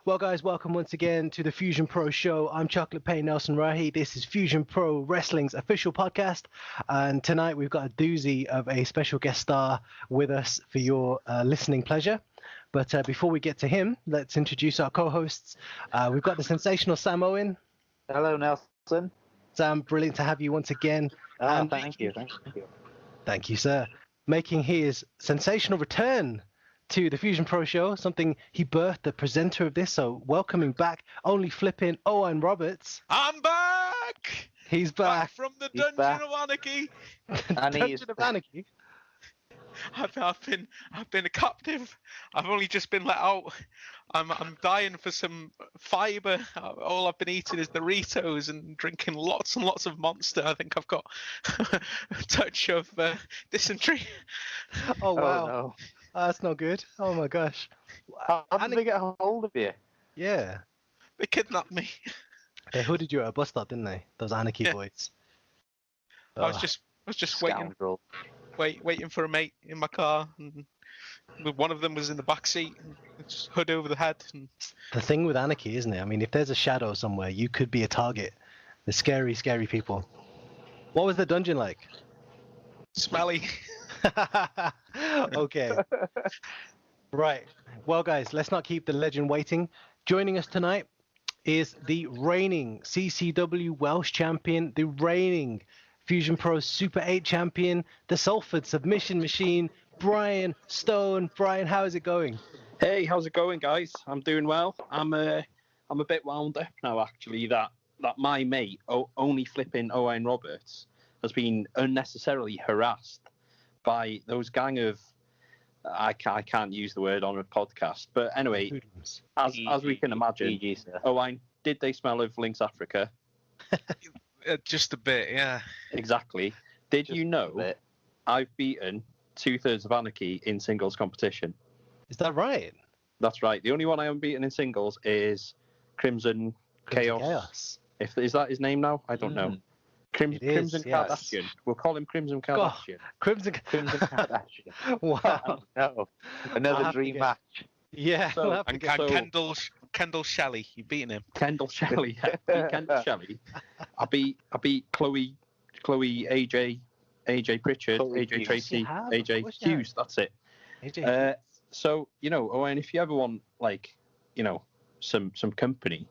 Well, guys, welcome once again to the Fusion Pro Show. I'm Chocolate Payne Nelson Rahi. This is Fusion Pro Wrestling's official podcast. And tonight we've got a doozy of a special guest star with us for your listening pleasure. But before we get to him, let's introduce our co-hosts. We've got the sensational Sam Owen. Hello, Nelson. Sam, brilliant to have you once again. Thank you. Thank you, sir. Making his sensational return to the Fusion Pro Show, something he birthed, the presenter of this, so welcoming back, only flipping Owen Roberts. I'm back! He's back. From the Dungeon of Anarchy. Dungeon of Anarchy? I've been a captive. I've only just been let out. I'm dying for some fibre. All I've been eating is Doritos and drinking lots and lots of Monster. I think I've got a touch of dysentery. Oh, wow. Oh, no. That's not good. Oh, my gosh. How did they get hold of you? Yeah. They kidnapped me. They hooded you at a bus stop, didn't they? Those Anarchy boys. I was just waiting for a mate in my car, and one of them was in the back seat, and just hood over the head. And the thing with Anarchy, isn't it? I mean, if there's a shadow somewhere, you could be a target. The scary, scary people. What was the dungeon like? Smelly. Okay. Right. Well, guys, let's not keep the legend waiting. Joining us tonight is the reigning CCW Welsh champion, the reigning Fusion Pro Super 8 champion, the Salford Submission Machine, Brian Stone. Brian, how is it going? Hey, how's it going, guys? I'm doing well. I'm a bit wound up now, actually, that my mate, only flipping Owen Roberts, has been unnecessarily harassed by those gang of, I can't use the word on a podcast, but anyway, as we can imagine, Owen, did they smell of Lynx Africa? Just a bit, yeah. Exactly. Did you know I've beaten 2/3 of Anarchy in singles competition? Is that right? That's right. The only one I haven't beaten in singles is Crimson Chaos. Is that his name now? I don't know. Crimson Kardashian. Yes. We'll call him Crimson Kardashian. Crimson Kardashian. Wow. No. Another dream match. Yeah. So, Kendall Shelley. You've beaten him. Kendall Shelley. Yeah. Beat Kendall Shelley. I beat Chloe, AJ Pritchard, AJ Tracy, AJ Hughes. That's it. AJ. So, Owen, if you ever want, some company,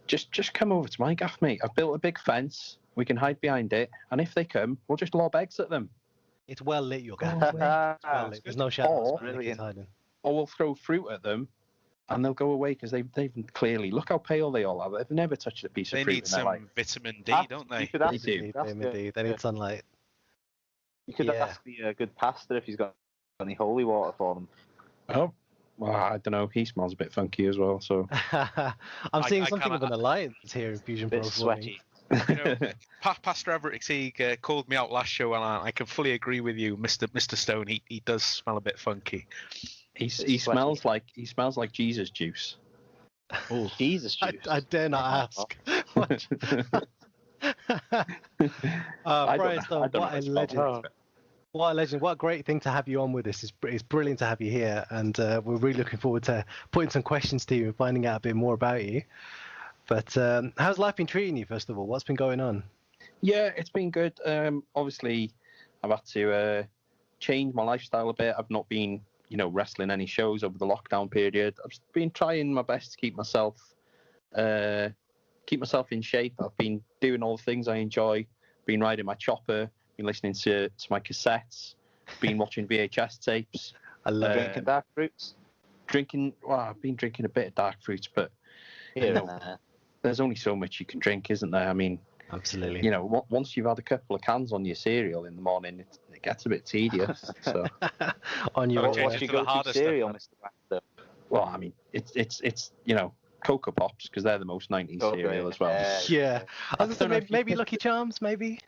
just come over to my gaff, mate. I've built a big fence. We can hide behind it, and if they come, we'll just lob eggs at them. It's well lit, your gaff. It's well lit. There's no shadows. Or we'll throw fruit at them, and they'll go away because they've clearly, look how pale they all are. They've never touched a piece of fruit. They need some vitamin D, don't they? They do. They need sunlight. You could ask the good pastor if he's got any holy water for them. Oh, well, I don't know. He smells a bit funky as well. So I'm seeing something of an alliance here in Fusion Pro. Bit sweaty. Pastor Everett Teague called me out last show, and I can fully agree with you, Mr. Stone. He does smell a bit funky. He smells like Jesus juice. Oh, Jesus juice! I dare not ask. Brian Stone, what a legend! What a legend! What a great thing to have you on with us. It's brilliant to have you here, and we're really looking forward to putting some questions to you and finding out a bit more about you. But how's life been treating you, first of all? What's been going on? Yeah, it's been good. Obviously, I've had to change my lifestyle a bit. I've not been, wrestling any shows over the lockdown period. I've been trying my best to keep myself in shape. I've been doing all the things I enjoy. Been riding my chopper. Been listening to my cassettes. Been watching VHS tapes. I love drinking dark fruits. I've been drinking a bit of dark fruits, but there's only so much you can drink, isn't there? I mean, absolutely. Once you've had a couple of cans on your cereal in the morning, it gets a bit tedious. So, on your what's your go-to cereal, Mr. Baxter? Well, I mean, it's Cocoa Pops, because they're the most 90s cereal as well. Yeah. I was going to say maybe Lucky Charms, maybe.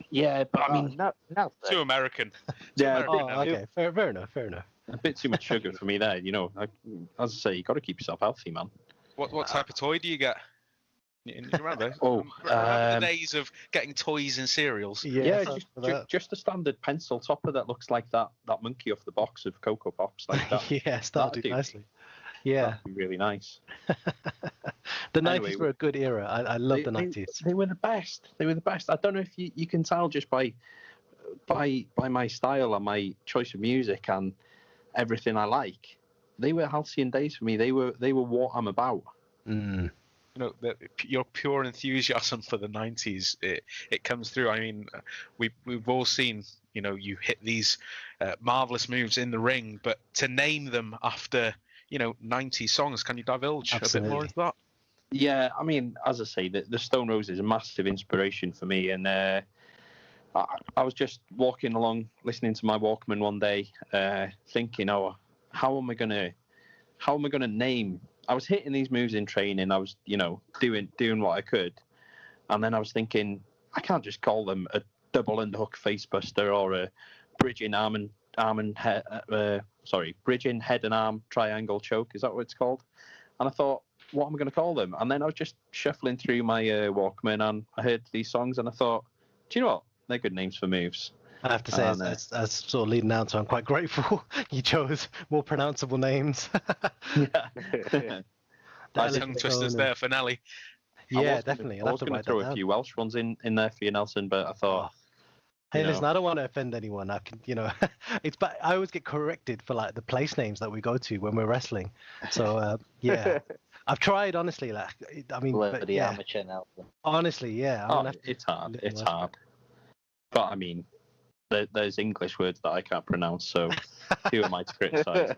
Yeah, but I mean, no. Too American. Yeah. Okay. Fair enough. A bit too much sugar for me there. As I say, you got to keep yourself healthy, man. What type of toy do you get? You remember? Remember the days of getting toys and cereals? Yeah, just a standard pencil topper that looks like that monkey off the box of Cocoa Pops, like that. Yeah, started nicely. Yeah. That'd be really nice. The Anyway, 90s were a good era. I love the 90s. They were the best. They were the best. I don't know if you can tell just by my style and my choice of music and everything I like. They were halcyon days for me. They were what I'm about. Mm. Your pure enthusiasm for the 90s, it comes through. I mean, we've all seen, you hit these marvelous moves in the ring, but to name them after 90 songs, can you divulge a bit more into that? Yeah, I mean, as I say, the Stone Roses is a massive inspiration for me, and I was just walking along, listening to my Walkman one day, thinking, how am I gonna name? I was hitting these moves in training. I was, doing what I could, and then I was thinking, I can't just call them a double underhook facebuster or a bridging bridging head and arm triangle choke. Is that what it's called? And I thought, what am I going to call them? And then I was just shuffling through my Walkman, and I heard these songs, and I thought, do you know what? They're good names for moves. I have to say, as sort of leading down to, I'm quite grateful you chose more pronounceable names. Yeah. Tongue twisters there for Nelly. Yeah, definitely. I was going to throw a few Welsh ones in there for you, Nelson, but I thought. Hey, listen, I don't want to offend anyone. I can, it's but I always get corrected for like the place names that we go to when we're wrestling. So yeah, I've tried honestly. Like, I mean, but, yeah. Amateur Nelson. Honestly, yeah. It's hard. It's hard. But I mean, there's English words that I can't pronounce, so who am I to criticize?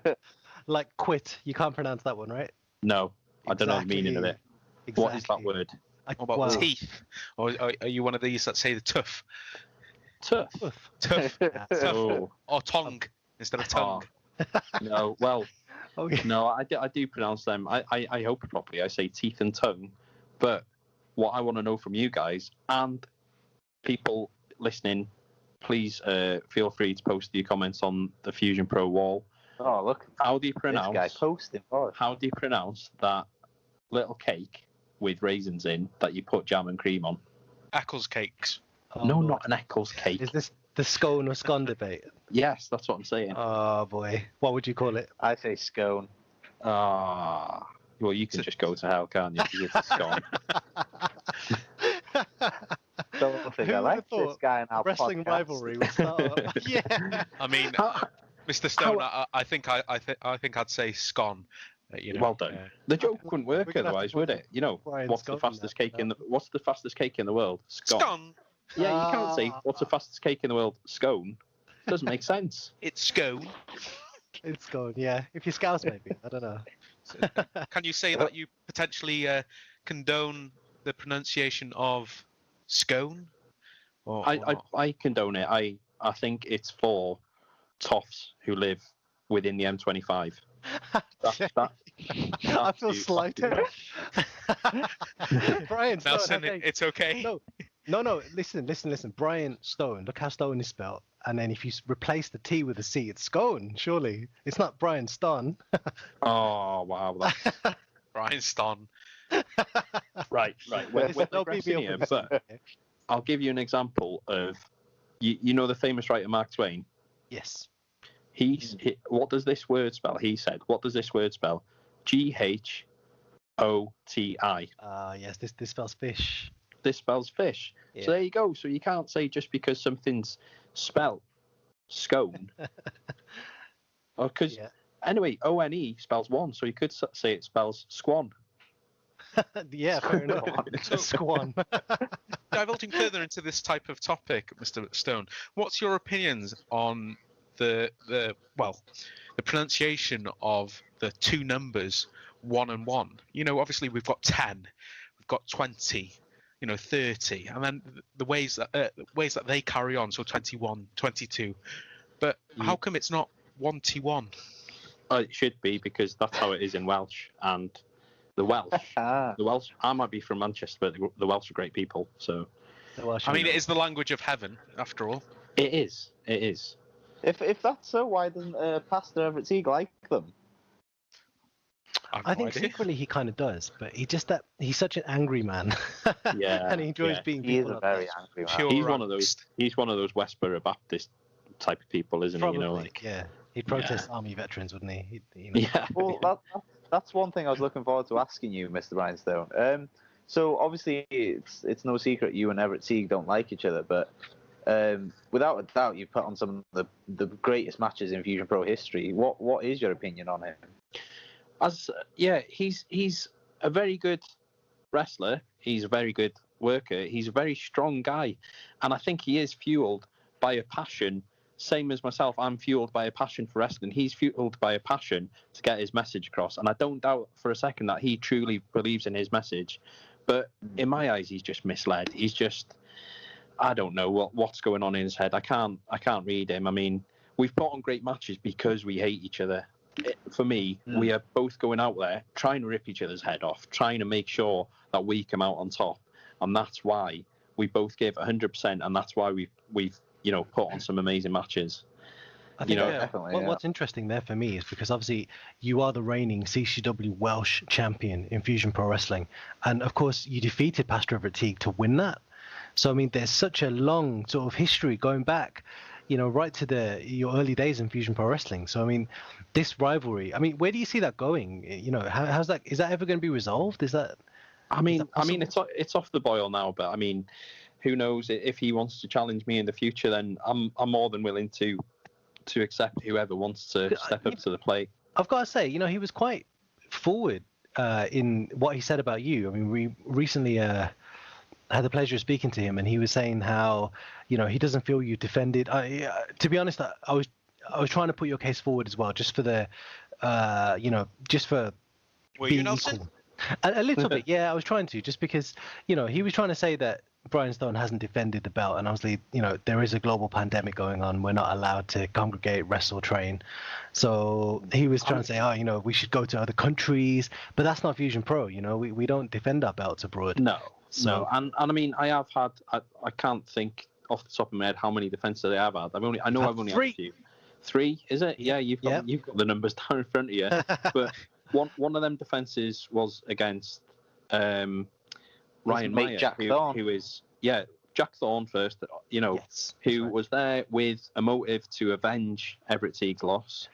Like quit, you can't pronounce that one, right? No, I don't know the meaning of it. Exactly. What is that word? What about teeth? Or are you one of these that say the tough? Tough. Tough. Yeah. Tough. Or tongue instead of tongue. No, well, Okay. no, I do pronounce them. I hope properly. I say teeth and tongue. But what I want to know from you guys and people listening, please feel free to post your comments on the Fusion Pro wall. Oh, look. How do you pronounce? This guy posting. Oh. How do you pronounce that little cake with raisins in that you put jam and cream on? Eccles cakes. Oh, no, boy. not an Eccles cake. Is this the scone or scone debate? Yes, that's what I'm saying. Oh boy, what would you call it? I say scone. Well, you can just go to hell, can't you? Because it's a scone. Don't think Who I would like have thought this guy in our wrestling podcast. rivalry would start up. Yeah. I mean, Mr. Stone, I think I'd say scone. Well done. The joke wouldn't work We're gonna have otherwise, to would it? Brian What's Scone the fastest now. cake in the What's the fastest cake in the world? Scone. Yeah, you can't say what's the fastest cake in the world? Scone. Doesn't make sense. It's scone. It's scone, yeah. If you're Scouse, maybe. I don't know. Can you say that you potentially condone the pronunciation of scone? I condone it. I think it's for toffs who live within the M25. I feel slighted. Brian Stone, Nelson, okay. it's okay. No. Listen. Brian Stone. Look how Stone is spelled. And then if you replace the T with a C, it's Scone. Surely it's not Brian Stone. Oh wow! Brian Stone. Right. We're Don't beat me digressing up here, with but this. I'll give you an example of you know the famous writer Mark Twain. Yes. What does this word spell? He said, what does this word spell? GHOTI. Yes. This spells fish. This spells fish. Yeah. So there you go. So you can't say just because something's spelled scone. Because anyway, ONE spells one, so you could say it spells squan. Yeah, fair enough. Squan. Divulging further into this type of topic, Mr. Stone, what's your opinions on the pronunciation of the two numbers 1 and 1? Obviously we've got 10, we've got 20, 30, and then the ways that they carry on, so 21, 22. But how come it's not 1T1? It should be, because that's how it is in Welsh, and the Welsh. I might be from Manchester, but the Welsh are great people. So I mean, it is the language of heaven, after all. It is. If that's so, why doesn't Pastor Everett Teague like them? I think secretly he kind of does, but he's such an angry man. Yeah, and he enjoys being. He is people a up very there. angry man. Pure He's one of angst. those. He's one of those Westboro Baptist type of people, isn't Probably, he? yeah. He'd protest army veterans, wouldn't he? Yeah. Well, that's that's one thing I was looking forward to asking you, Mr. Brian Stone. So obviously it's no secret you and Everett Teague don't like each other, but without a doubt you put on some of the greatest matches in Fusion Pro history. What is your opinion on him? He's a very good wrestler. He's a very good worker. He's a very strong guy, and I think he is fueled by a passion. Same as myself, I'm fueled by a passion for wrestling. He's fueled by a passion to get his message across, and I don't doubt for a second that he truly believes in his message. But in my eyes, he's just misled. He's just, I don't know what's going on in his head. I can't read him. I mean, we've put on great matches because we hate each other. For me, we are both going out there trying to rip each other's head off, trying to make sure that we come out on top, and that's why we both give 100%, and that's why we've put on some amazing matches. I think definitely. What's interesting there for me is because obviously you are the reigning CCW Welsh champion in Fusion Pro Wrestling, and of course you defeated Pastor Everett Teague to win that. So I mean, there's such a long sort of history going back, right to your early days in Fusion Pro Wrestling. So I mean, this rivalry. I mean, where do you see that going? How's that? Is that ever going to be resolved? Is that? I mean, it's off the boil now, but I mean, who knows? If he wants to challenge me in the future, then I'm more than willing to accept whoever wants to step up to the plate. I've got to say, he was quite forward in what he said about you. I mean, we recently had the pleasure of speaking to him, and he was saying how, he doesn't feel you defended. To be honest, I was trying to put your case forward as well, just for the, just for Were being you, Nelson? equal. A little bit, yeah. I was trying to, just because, he was trying to say that Brian Stone hasn't defended the belt, and obviously, there is a global pandemic going on. We're not allowed to congregate, wrestle, train. So he was trying to say, we should go to other countries, but that's not Fusion Pro. We don't defend our belts abroad. No. And I mean, I can't think off the top of my head how many defenses I have had. I've only had a few. 3, is it? Yeah, you've got the numbers down in front of you. But one of them defenses was against Ryan Meyer, Jack Thorne. who is Jack Thorne first, who was there with a motive to avenge Everett Teague's loss.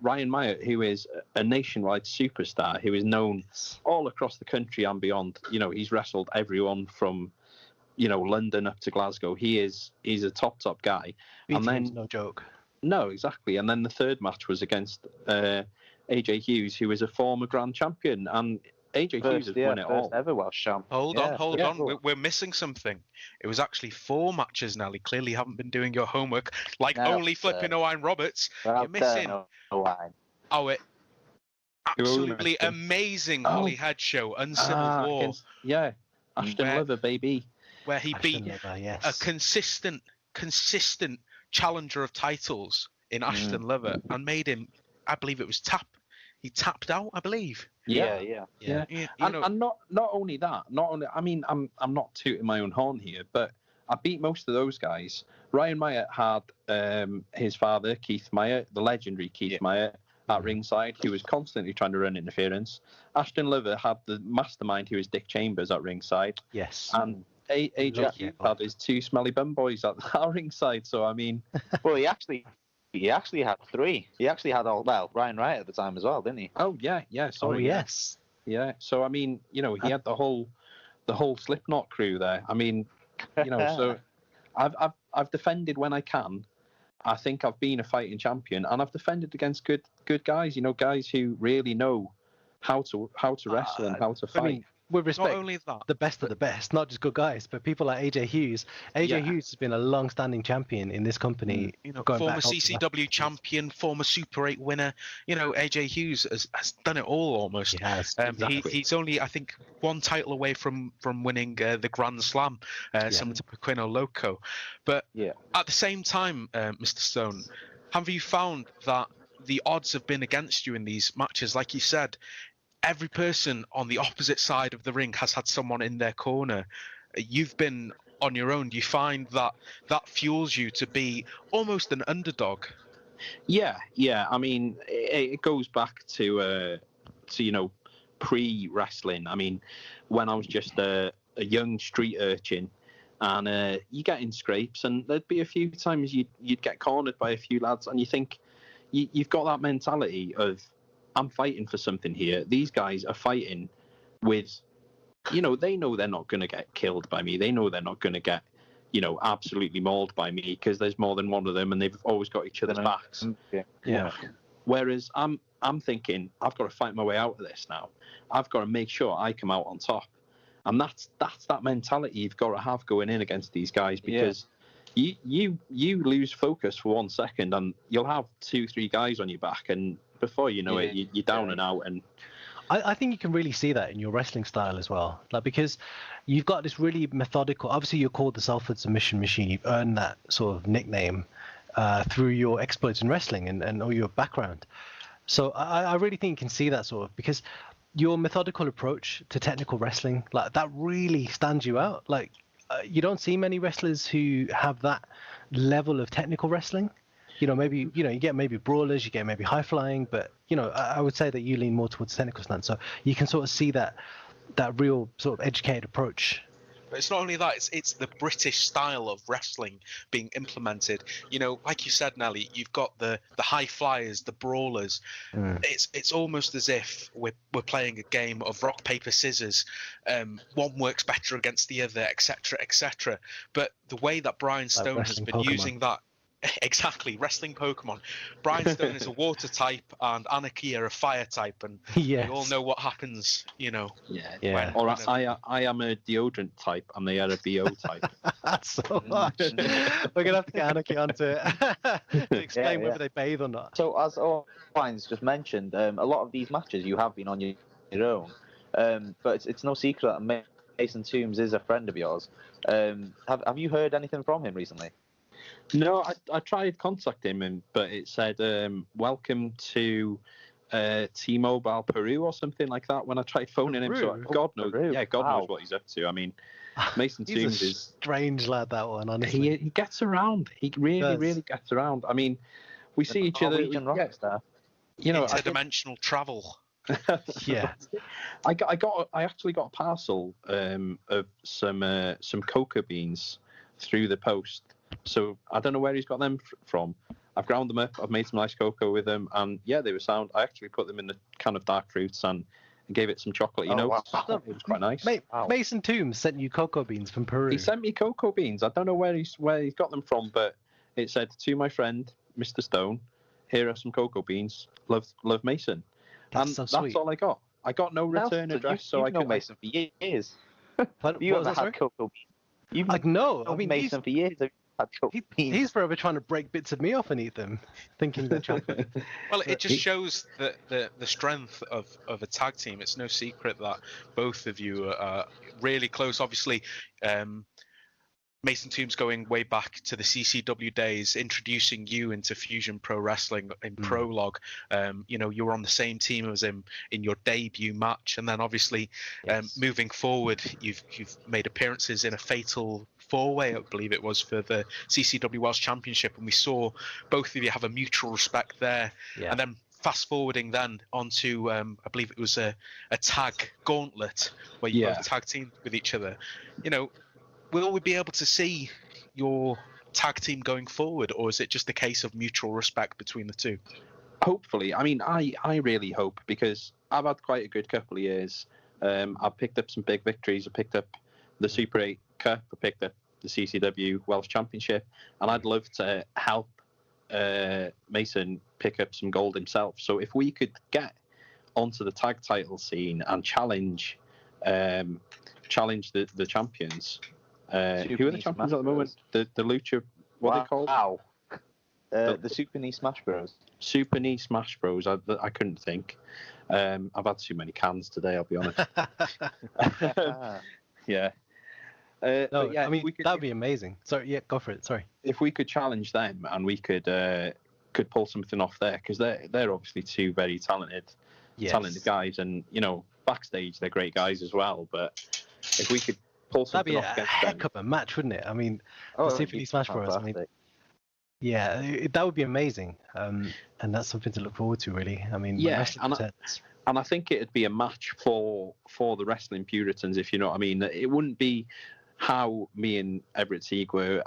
Ryan Meyer, who is a nationwide superstar, who is known all across the country and beyond. He's wrestled everyone from London up to Glasgow. He's a top guy. And then no joke. No, exactly. And then the third match was against AJ Hughes, who is a former grand champion, and AJ Hughes has won it all. Ever Welsh champ. Hold on. We're missing something. It was actually 4 matches, Nelly. Clearly, you haven't been doing your homework. Only flipping Owen Roberts. You're missing our absolutely amazing Holly Head show, Uncivil War. Ashton Leather, baby. Where he beat a consistent challenger of titles in Ashton Leather and made him, I believe it was he tapped out, I believe. Yeah. And not only that, I mean, I'm not tooting my own horn here, but I beat most of those guys. Ryan Meyer had his father, Keith Meyer, the legendary Keith Meyer, at ringside, who was constantly trying to run interference. Ashton Leather had the mastermind, who was Dick Chambers, at ringside. Yes. And AJ Hughes had his 2 smelly bum boys at ringside. So I mean, well, he actually had 3. He actually had Ryan Wright at the time as well, didn't he? Oh yeah. Sorry. Yes. Yeah. So I mean, he had the whole Slipknot crew there. I mean, so I've defended when I can. I think I've been a fighting champion, and I've defended against good guys. Guys who really know how to wrestle and how to fight. I mean, with respect, not only that, the best of the best, not just good guys, but people like AJ Hughes. AJ Hughes has been a long-standing champion in this company. Former CCW champion, former Super 8 winner. AJ Hughes has done it all almost. He has. He's only, I think, 1 title away from winning the Grand Slam, similar to Pequeno Loco. But at the same time, Mr. Stone, have you found that the odds have been against you in these matches? Like you said, every person on the opposite side of the ring has had someone in their corner. You've been on your own. Do you find that fuels you to be almost an underdog? Yeah. I mean, it goes back to pre-wrestling. I mean, when I was just a young street urchin, and you get in scrapes, and there'd be a few times you'd get cornered by a few lads, and you think you've got that mentality of, I'm fighting for something here. These guys are fighting with, they know they're not going to get killed by me. They know they're not going to get, absolutely mauled by me because there's more than one of them and they've always got each other's backs. Yeah. Whereas I'm thinking, I've got to fight my way out of this now. I've got to make sure I come out on top. And that's that mentality you've got to have going in against these guys, because you lose focus for 1 second and you'll have 2-3 guys on your back, and before you know it, you're down and out. And I think you can really see that in your wrestling style as well, like, because you've got this really methodical. Obviously, you're called the Salford Submission Machine. You've earned that sort of nickname through your exploits in wrestling and all your background. So I really think you can see that sort of, because your methodical approach to technical wrestling, like, that really stands you out. Like, you don't see many wrestlers who have that level of technical wrestling. Maybe, you get maybe brawlers, you get maybe high flying, but, I would say that you lean more towards technical stance. So you can sort of see that real sort of educated approach. But it's not only that, it's the British style of wrestling being implemented. Like you said, Nelly, you've got the high flyers, the brawlers. It's almost as if we're playing a game of rock, paper, scissors. One works better against the other, etc., etc. But the way that Brian Stone has been using that, exactly, wrestling Pokemon. Brian Stone is a water type and Anarchy are a fire type, and we all know what happens, Yeah. When, I am a deodorant type and they are a BO type. So much. We're gonna have to get Anarchy onto it to explain whether they bathe or not. So as Orleans just mentioned, a lot of these matches you have been on your own, but it's no secret that Mason Toombs is a friend of yours. Have you heard anything from him recently? No, I tried contacting him, but it said, welcome to T-Mobile Peru or something like that when I tried phoning him. So God knows, God knows what he's up to. I mean, Mason Toombs is strange lad, that one, honestly. He gets around. He really gets around. I mean, we see each other. Interdimensional travel. Yeah. I actually got a parcel of some cocoa beans through the post. So I don't know where he's got them from. I've ground them up. I've made some nice cocoa with them, and they were sound. I actually put them in a can of dark fruits and gave it some chocolate. Wow. It was quite nice. Mason Toombs sent you cocoa beans from Peru. He sent me cocoa beans. I don't know where he's got them from, but it said, "To my friend, Mr. Stone, here are some cocoa beans. Love Mason." That's so sweet. That's all I got. I got no return address, so I know Mason for years. You haven't had cocoa beans. You've known Mason for years. He's forever trying to break bits of me off and eat them, thinking they're chocolate. Well, it just shows the strength of a tag team. It's no secret that both of you are really close. Obviously, Mason Toombs going way back to the CCW days, introducing you into Fusion Pro Wrestling in Prologue. You were on the same team as him in your debut match, and then obviously moving forward, you've made appearances in a fatal four-way, I believe it was, for the CCW Welsh Championship, and we saw both of you have a mutual respect there. And then fast forwarding then onto I believe it was a tag gauntlet where you both tag teamed with each other. Will we be able to see your tag team going forward, or is it just a case of mutual respect between the two? Hopefully. I mean, I really hope, because I've had quite a good couple of years. I've picked up some big victories. I picked up the Super 8 Cup. I picked up the CCW Welsh Championship, and I'd love to help Mason pick up some gold himself. So if we could get onto the tag title scene and challenge the champions. Who are the champions at the moment? The Lucha, what are they called? Wow. The Super Knee Smash Bros. Super Knee Smash Bros. I couldn't think. I've had too many cans today, I'll be honest. Yeah. I mean, that'd be amazing. Sorry, go for it. Sorry. If we could challenge them and we could pull something off there, because they're obviously two very talented guys, and backstage they're great guys as well. But if we could pull something off against them, that'd be a heck of a match, wouldn't it? I mean, the Super League Smash Bros. I mean, that would be amazing, and that's something to look forward to, really. I mean, and I think it'd be a match for the wrestling Puritans, if you know what I mean. It wouldn't be how me and Everett Teague were,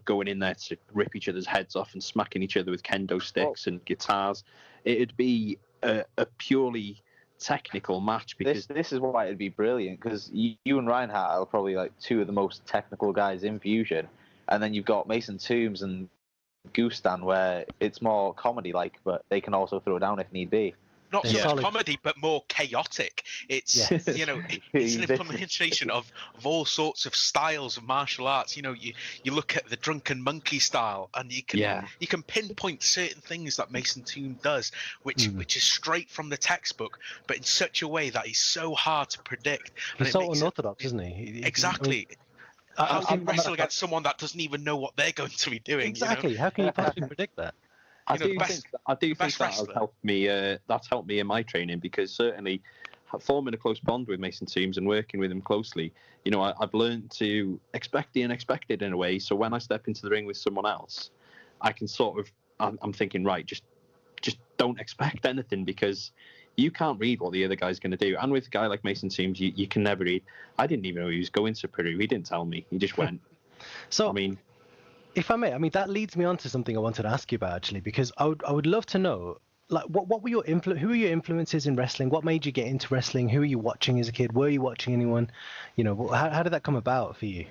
going in there to rip each other's heads off and smacking each other with kendo sticks and guitars. It'd be a purely technical match because This is why it'd be brilliant, because you and Reinhardt are probably like two of the most technical guys in Fusion, and then you've got Mason Toombs and Gustan, where it's more comedy-like, but they can also throw down if need be. Not so Yeah. much Solid. comedy, but more chaotic. It's Yes. it's an implementation of all sorts of styles of martial arts. You look at the Drunken Monkey style, and you can pinpoint certain things that Mason Toon does, which is straight from the textbook, but in such a way that is so hard to predict. And He's it so makes it- unorthodox, isn't he? Exactly. How can you wrestle against someone that doesn't even know what they're going to be doing? Exactly. How can you possibly predict that? I You know, do the best- think best that has wrestler. helped me. That's helped me in my training because certainly forming a close bond with Mason Toombs and working with him closely, I've learned to expect the unexpected in a way. So when I step into the ring with someone else, I can I'm thinking, right, just don't expect anything because you can't read what the other guy's going to do. And with a guy like Mason Toombs, you can never read. I didn't even know he was going to Peru. He didn't tell me. He just went. So, I mean, if I may, that leads me on to something I wanted to ask you about actually, because I would love to know, like, what were who were your influences in wrestling? What made you get into wrestling? Who were you watching as a kid? Were you watching anyone? How did that come about for you?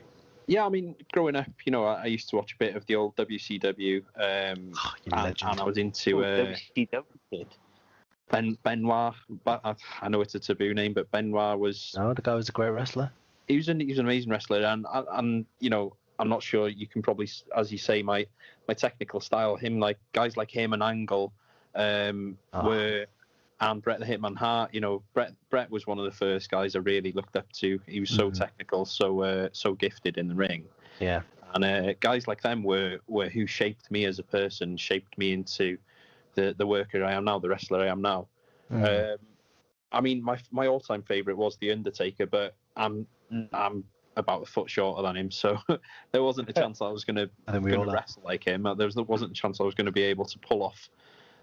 yeah, I mean, growing up, I used to watch a bit of the old WCW, and I was into WCW kid. Benoit. But I know it's a taboo name, but Benoit was. No, the guy was a great wrestler. He was an amazing wrestler, and I'm not sure you can probably, as you say, my technical style. Guys like him and Angle, were, and Bret the Hitman Hart. Bret was one of the first guys I really looked up to. He was so technical, so gifted in the ring. Yeah. And guys like them were who shaped me as a person, shaped me into the worker I am now, the wrestler I am now. I mean, my all-time favorite was The Undertaker, but I'm about a foot shorter than him, so there wasn't a chance I was going to wrestle like him. There wasn't a chance I was going to be able to pull off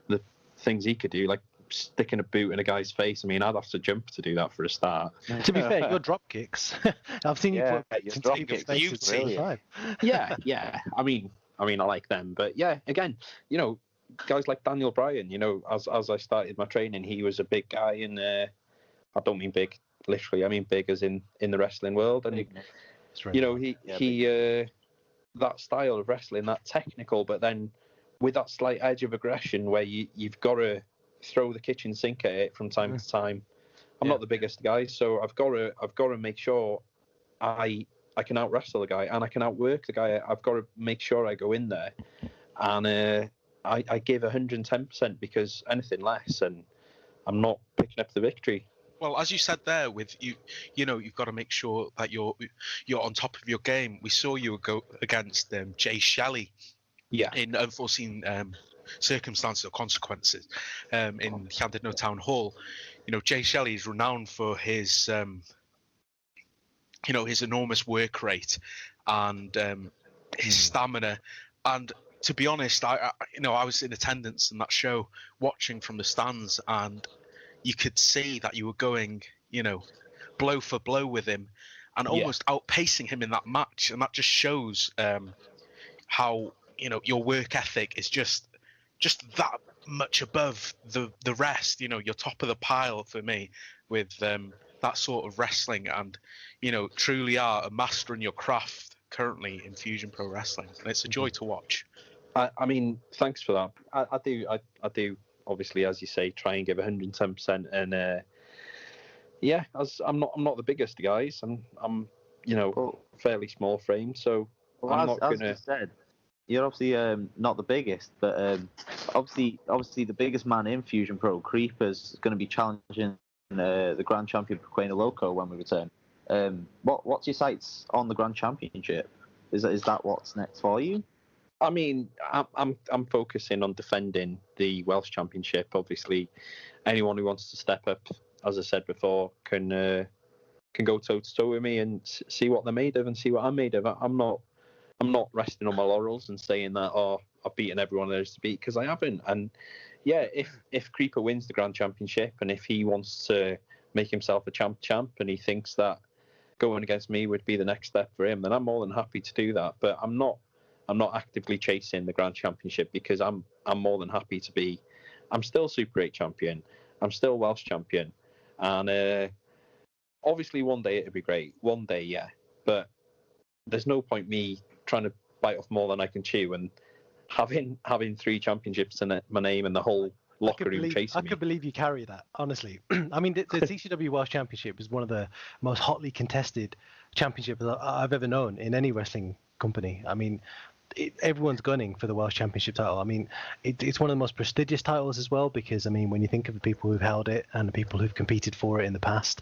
the things he could do, like sticking a boot in a guy's face. I mean, I'd have to jump to do that for a start. To be fair, your drop kicks, I've seen you put your boots in drop people's kicks, faces all the brilliant. time. Yeah. I mean, I like them, but yeah, again, guys like Daniel Bryan. As I started my training, he was a big guy, and I don't mean big literally. I mean big as in the wrestling world, and he that style of wrestling, that technical, but then with that slight edge of aggression where you've got to throw the kitchen sink at it from time to time. I'm not the biggest guy, so I've got to make sure I can out wrestle the guy and I can outwork the guy. I've got to make sure I go in there and I give 110% because anything less and I'm not picking up the victory. Well, as you said there, with you've got to make sure that you're on top of your game. We saw you go against Jay Shelley, in unforeseen circumstances or consequences, in Llandudno Town Hall. Jay Shelley is renowned for his his enormous work rate and his stamina. And to be honest, I was in attendance in that show, watching from the stands, and you could see that you were going, blow for blow with him, and almost outpacing him in that match. And that just shows how your work ethic is just that much above the rest. You're top of the pile for me with that sort of wrestling, and truly are a master in your craft currently in Fusion Pro Wrestling, and it's a joy to watch. I mean, thanks for that. I do. Obviously, as you say, try and give 110%, and as I'm not the biggest guys, I'm fairly small frame, so I'm not gonna. As you said, you're obviously not the biggest, but obviously the biggest man in Fusion Pro, Creeper's going to be challenging the Grand Champion Pequeno Loco when we return. What's your sights on the Grand Championship? Is that what's next for you? I mean, I'm focusing on defending the Welsh Championship. Obviously, anyone who wants to step up, as I said before, can go toe to toe with me and see what they're made of and see what I'm made of. I'm not resting on my laurels and saying that I've beaten everyone there is to beat, because I haven't. And yeah, if Creeper wins the Grand Championship and if he wants to make himself a champ and he thinks that going against me would be the next step for him, then I'm more than happy to do that. But I'm not actively chasing the Grand Championship because I'm more than happy to be I'm still Super 8 champion. I'm still Welsh champion. And obviously one day it'd be great. One day, yeah. But there's no point me trying to bite off more than I can chew and having 3 championships in my name and the whole locker room chasing me. I could believe you carry that, honestly. I mean, the CCW Welsh Championship is one of the most hotly contested championships I've ever known in any wrestling company. I mean, everyone's gunning for the Welsh Championship title. I mean, it's one of the most prestigious titles as well, because I mean, when you think of the people who've held it and the people who've competed for it in the past,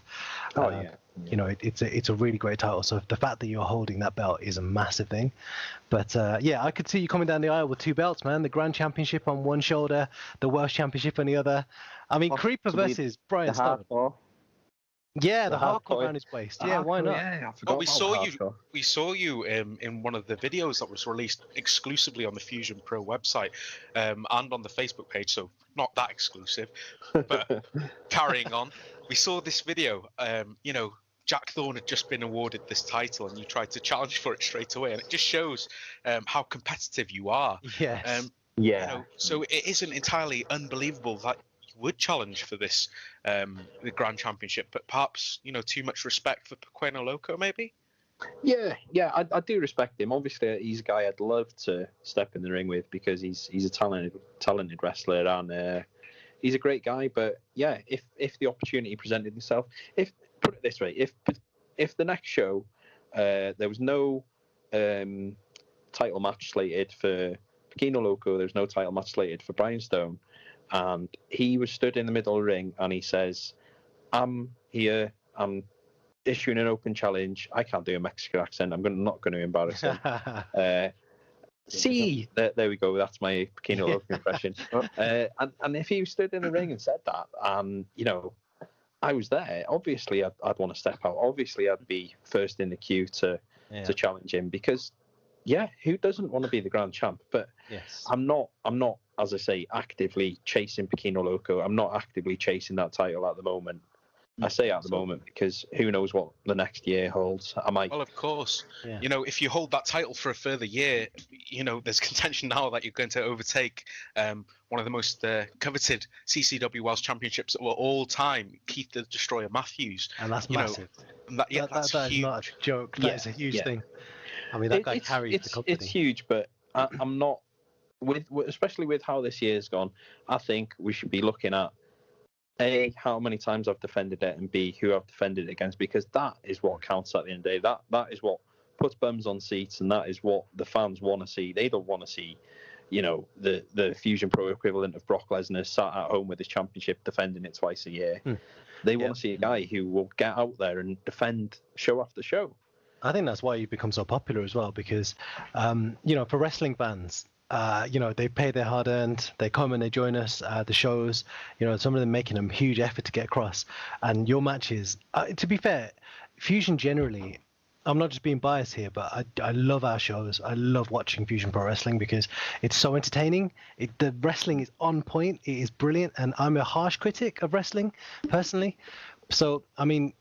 you know, it's a really great title. So the fact that you're holding that belt is a massive thing. But yeah, I could see you coming down the aisle with 2 belts, man. The Grand Championship on one shoulder, the Welsh Championship on the other. I mean, Creeper versus Brian Stone. Yeah, the hardcore around his waist. Yeah, why not? Yeah, I forgot we about saw hardcore. We saw you in one of the videos that was released exclusively on the Fusion Pro website and on the Facebook page, so not that exclusive. But carrying on, we saw this video. You know, Jack Thorne had just been awarded this title, and you tried to challenge for it straight away, and it just shows how competitive you are. Yes. You know, so it isn't entirely unbelievable that you would challenge for this, the Grand Championship, but perhaps, you know, too much respect for Pequeno Loco, maybe? Yeah, I do respect him. Obviously, he's a guy I'd love to step in the ring with because he's a talented wrestler and he's a great guy. But yeah, if the opportunity presented itself, put it this way, if the next show there was no title match slated for Pequeno Loco, there's no title match slated for Brian Stone, and he was stood in the middle of the ring and he says, "I'm here, I'm issuing an open challenge. I can't do a Mexican accent. I'm not going to embarrass him." See, there we go. That's my Pequeno Loco impression. And if he stood in the ring and said that, and you know, I was there, obviously I'd want to step out. Obviously, I'd be first in the queue to challenge him because, yeah, who doesn't want to be the Grand Champ? But Yes. I'm not, as I say, actively chasing Pequeno Loco. I'm not actively chasing that title at the moment. I say at the moment because who knows what the next year holds. I might. Well, of course. Yeah. You know, if you hold that title for a further year, you know, there's contention now that you're going to overtake one of the most coveted CCW Welsh Championships of all time, Keith the Destroyer Matthews. And that's You know, massive. That's that is huge. not a joke. That is a huge thing. I mean, that guy carries the company. It's huge, but I'm not especially with how this year's gone. I think we should be looking at A, how many times I've defended it, and B, who I've defended it against, because that is what counts at the end of the day. That is what puts bums on seats, and that is what the fans want to see. They don't want to see, you know, the Fusion Pro equivalent of Brock Lesnar sat at home with his championship defending it twice a year. They want to see a guy who will get out there and defend show after show. I think that's why you've become so popular as well, because, you know, for wrestling fans, you know, they pay their hard-earned, they come and they join us at the shows, you know, some of them making a huge effort to get across. And your matches, to be fair, Fusion generally, I'm not just being biased here, but I love our shows. I love watching Fusion Pro Wrestling because it's so entertaining. The wrestling is on point. It is brilliant. And I'm a harsh critic of wrestling, personally. So, I mean,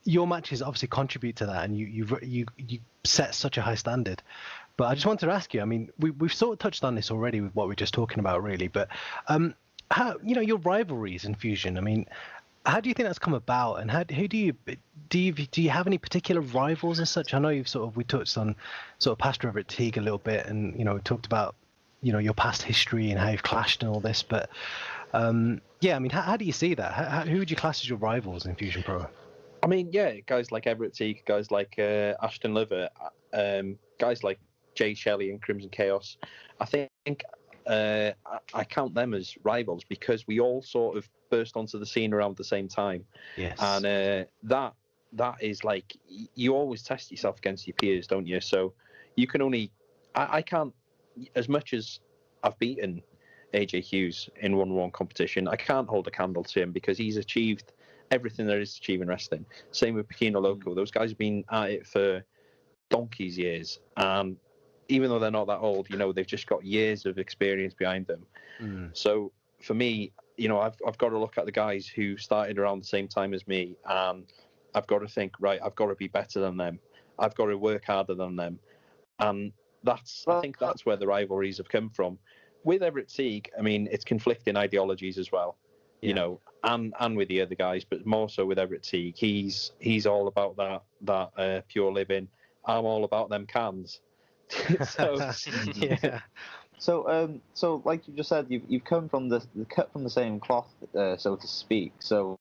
your matches obviously contribute to that, and you set such a high standard. But I just wanted to ask you, I mean, we've sort of touched on this already with what we're just talking about, really. But how, you know, your rivalries in Fusion, I mean, how do you think that's come about, and who do you have any particular rivals as such? I know we touched on sort of past Everett Teague a little bit, and you know, we talked about, you know, your past history and how you've clashed and all this. But yeah, I mean, how do you see that? Who would you class as your rivals in Fusion Pro? I mean, yeah, guys like Everett Teague, guys like Ashton Liver, guys like Jay Shelley and Crimson Chaos. I think I count them as rivals because we all sort of burst onto the scene around the same time. Yes. And that is like, you always test yourself against your peers, don't you? So you can only, I can't, as much as I've beaten AJ Hughes in one-on-one competition, I can't hold a candle to him because he's achieved everything there is to achieve in wrestling. Same with Pequeno Loco. Those guys have been at it for donkey's years. And even though they're not that old, you know, they've just got years of experience behind them. So for me, you know, I've got to look at the guys who started around the same time as me, and I've got to think, right, I've got to be better than them. I've got to work harder than them. And I think that's where the rivalries have come from. with Everett Sieg, I mean, it's conflicting ideologies as well, you Yeah. know, and with the other guys, but more so with Everett Sieg. He's all about that pure living. I'm all about them cans. So yeah. So like you just said, you've come from cut from the same cloth, so to speak. So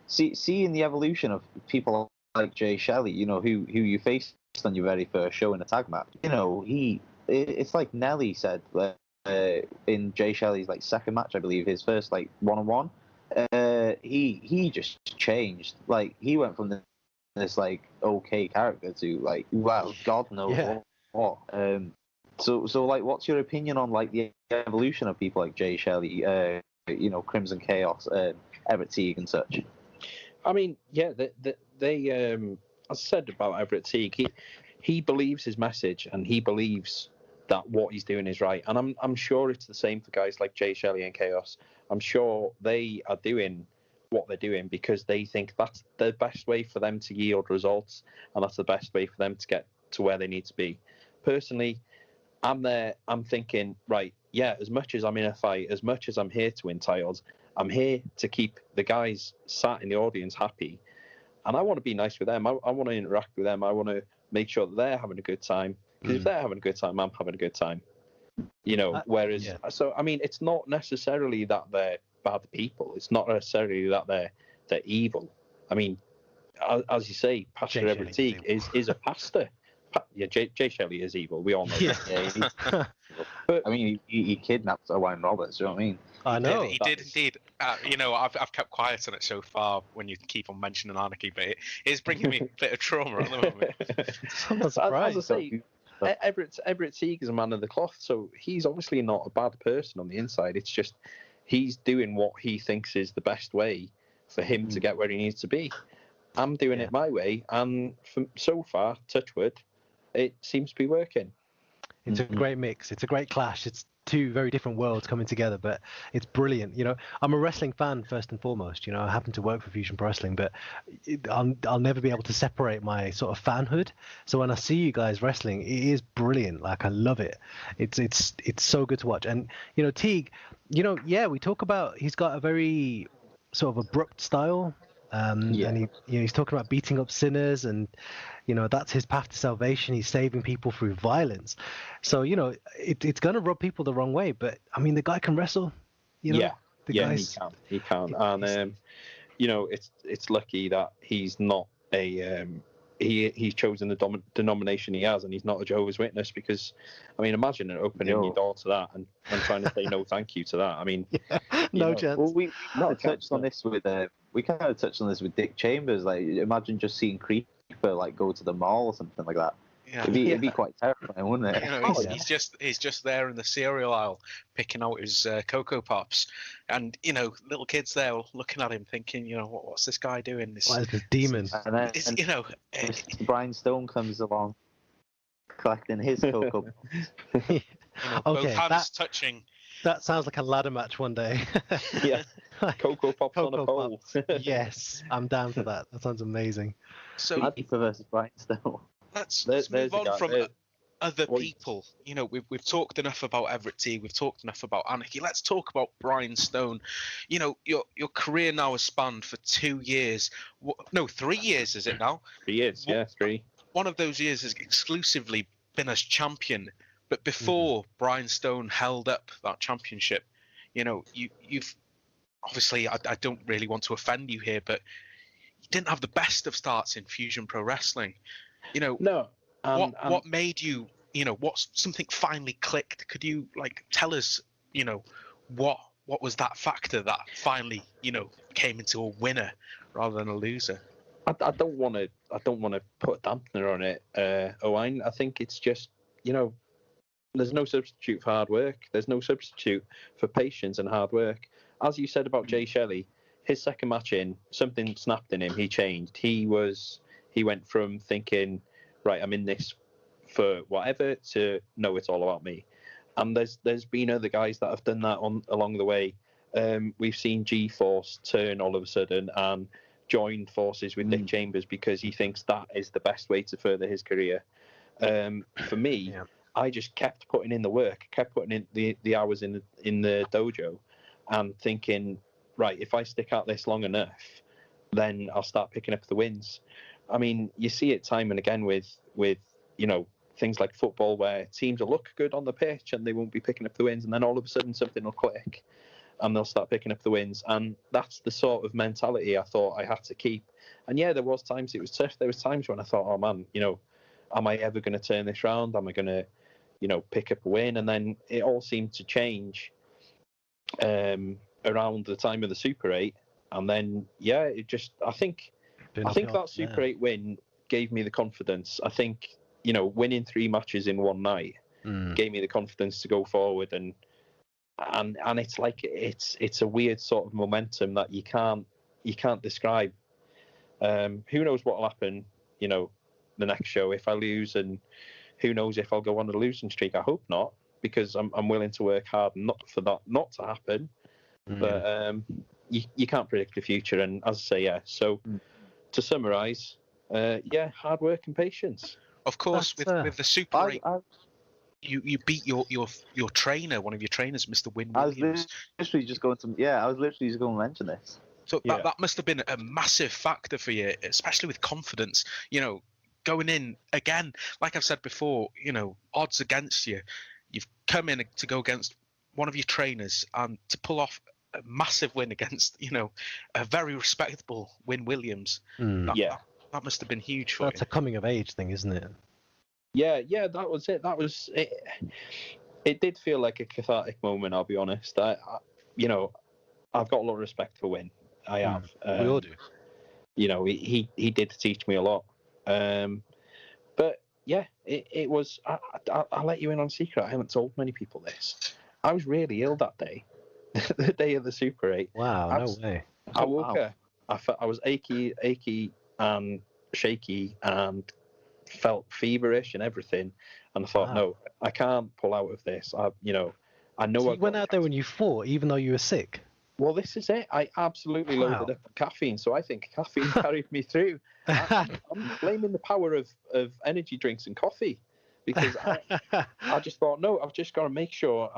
seeing the evolution of people like Jay Shelley, you know, who you faced on your very first show in a tag match, you know, it's like Nelly said in Jay Shelley's like second match, I believe, his first like one-on-one. He just changed. Like he went from this like okay character to like wow, God knows Yeah. what. So like, what's your opinion on like the evolution of people like Jay Shelley, you know, Crimson Chaos, Everett Sieg and such? I mean, yeah, they as I said about Everett Sieg, he believes his message and he believes that what he's doing is right. And I'm sure it's the same for guys like Jay Shelley and Chaos. I'm sure they are doing what they're doing because they think that's the best way for them to yield results and that's the best way for them to get to where they need to be. Personally, I'm there, I'm thinking, right, yeah, as much as I'm in a fight, as much as I'm here to win titles, I'm here to keep the guys sat in the audience happy. And I want to be nice with them. I want to interact with them. I want to make sure that they're having a good time. Because if they're having a good time, I'm having a good time. You know, whereas, yeah. so, I mean, it's not necessarily that they're bad people. It's not necessarily that they're evil. I mean, as you say, Pastor Jay Everett Shelley's Sieg is a pastor. Yeah, Jay Shelley is evil. We all know Yeah. that. Yeah, But I mean, he kidnapped Owen Roberts. You know what I mean? I know. He did indeed. You know, I've kept quiet on it so far when you keep on mentioning Anarchy, but it is bringing me a bit of trauma at the moment. I'm not surprised. As I say, Everett Sieg is a man of the cloth, so he's obviously not a bad person on the inside. It's just he's doing what he thinks is the best way for him to get where he needs to be. I'm doing it my way, and so far, touch wood, it seems to be working. It's a great mix. It's a great clash. It's two very different worlds coming together, but it's brilliant. You know, I'm a wrestling fan first and foremost. You know, I happen to work for Fusion Pro Wrestling, but I'll never be able to separate my sort of fanhood. So when I see you guys wrestling, it is brilliant. Like I love it. It's so good to watch. And you know, Teague, you know, yeah, we talk about he's got a very sort of abrupt style. And he's talking about beating up sinners, and you know that's his path to salvation. He's saving people through violence. So you know it's gonna rub people the wrong way. But I mean, the guy can wrestle. You know, he can. And you know, it's lucky that he's not a he's chosen the denomination he has, and he's not a Jehovah's Witness. Because I mean, imagine opening your door to that and trying to say no, thank you to that. I mean, no chance. Well, we kind of touched on this with Dick Chambers. Like, imagine just seeing Creeper like go to the mall or something like that. Yeah. It'd be quite terrifying, wouldn't it? You know, he's just there in the cereal aisle picking out his Cocoa Pops, and you know, little kids there looking at him thinking, you know, what's this guy doing? What is this demon? And then You know, Brian Stone comes along, collecting his Cocoa Pops. you know, both Okay, hands touching. That sounds like a ladder match one day. Yeah, Cocoa Pops on a pole. Yes, I'm down for that. That sounds amazing. So Creeper versus Brian Stone. let's There's move the on guy. from other What- people. You know, we've talked enough about Everett Teague. We've talked enough about Anarchy. Let's talk about Brian Stone. You know, your career now has spanned for 2 years. No, 3 years is it now? 3 years, yeah, 3. One of those years has exclusively been as champion. But before Brian Stone held up that championship, you know, you've obviously, I don't really want to offend you here, but you didn't have the best of starts in Fusion Pro Wrestling. You know, No. what made you, you know, what something finally clicked? Could you like tell us, you know, what was that factor that finally, you know, came into a winner rather than a loser? I don't want to put a dampener on it, Owain. I think it's just, you know, there's no substitute for hard work. There's no substitute for patience and hard work. As you said about Jay Shelley, his second match in, something snapped in him. He changed. He went from thinking, right, I'm in this for whatever, to no, it's all about me. And there's been other guys that have done that along the way. We've seen G-Force turn all of a sudden and join forces with Dick Chambers because he thinks that is the best way to further his career. For me, I just kept putting in the work, kept putting in the hours in the dojo, and thinking, right, if I stick out this long enough, then I'll start picking up the wins. I mean, you see it time and again with things like football, where teams will look good on the pitch and they won't be picking up the wins, and then all of a sudden something will click and they'll start picking up the wins. And that's the sort of mentality I thought I had to keep. And yeah, there was times it was tough. There was times when I thought, oh man, am I ever going to turn this round? Am I going to, pick up a win? And then it all seemed to change around the time of the Super 8. And then, yeah, I think that Super 8 win gave me the confidence. I think, winning 3 matches in one night gave me the confidence to go forward. And it's like, it's a weird sort of momentum that you can't describe. Who knows what will happen, the next show if I lose, and who knows if I'll go on a losing streak. I hope not, because I'm willing to work hard not for that not to happen. But you can't predict the future. And as I say, yeah. So to summarise, hard work and patience. Of course, with the Super 8, you beat your trainer, one of your trainers, Mr. Win Williams. I was literally just going to mention this. So that must have been a massive factor for you, especially with confidence. Going in again, like I've said before, odds against you. You've come in to go against one of your trainers and to pull off a massive win against, a very respectable Win Williams. That must have been huge for you. That's a coming of age thing, isn't it? Yeah, that was it. That was it. It did feel like a cathartic moment, I'll be honest. I've got a lot of respect for Win. I have. We all do. He did teach me a lot. But yeah, it was. I'll let you in on a secret. I haven't told many people this. I was really ill that day, the day of the Super 8. Wow, no way. I woke up. I was achy and shaky and felt feverish and everything. And I thought, no, I can't pull out of this. I know. So you went out there when you fought, even though you were sick. Well, this is it. I absolutely loaded up with caffeine, so I think caffeine carried me through. I'm blaming the power of energy drinks and coffee, because I just thought, no, I've just got to make sure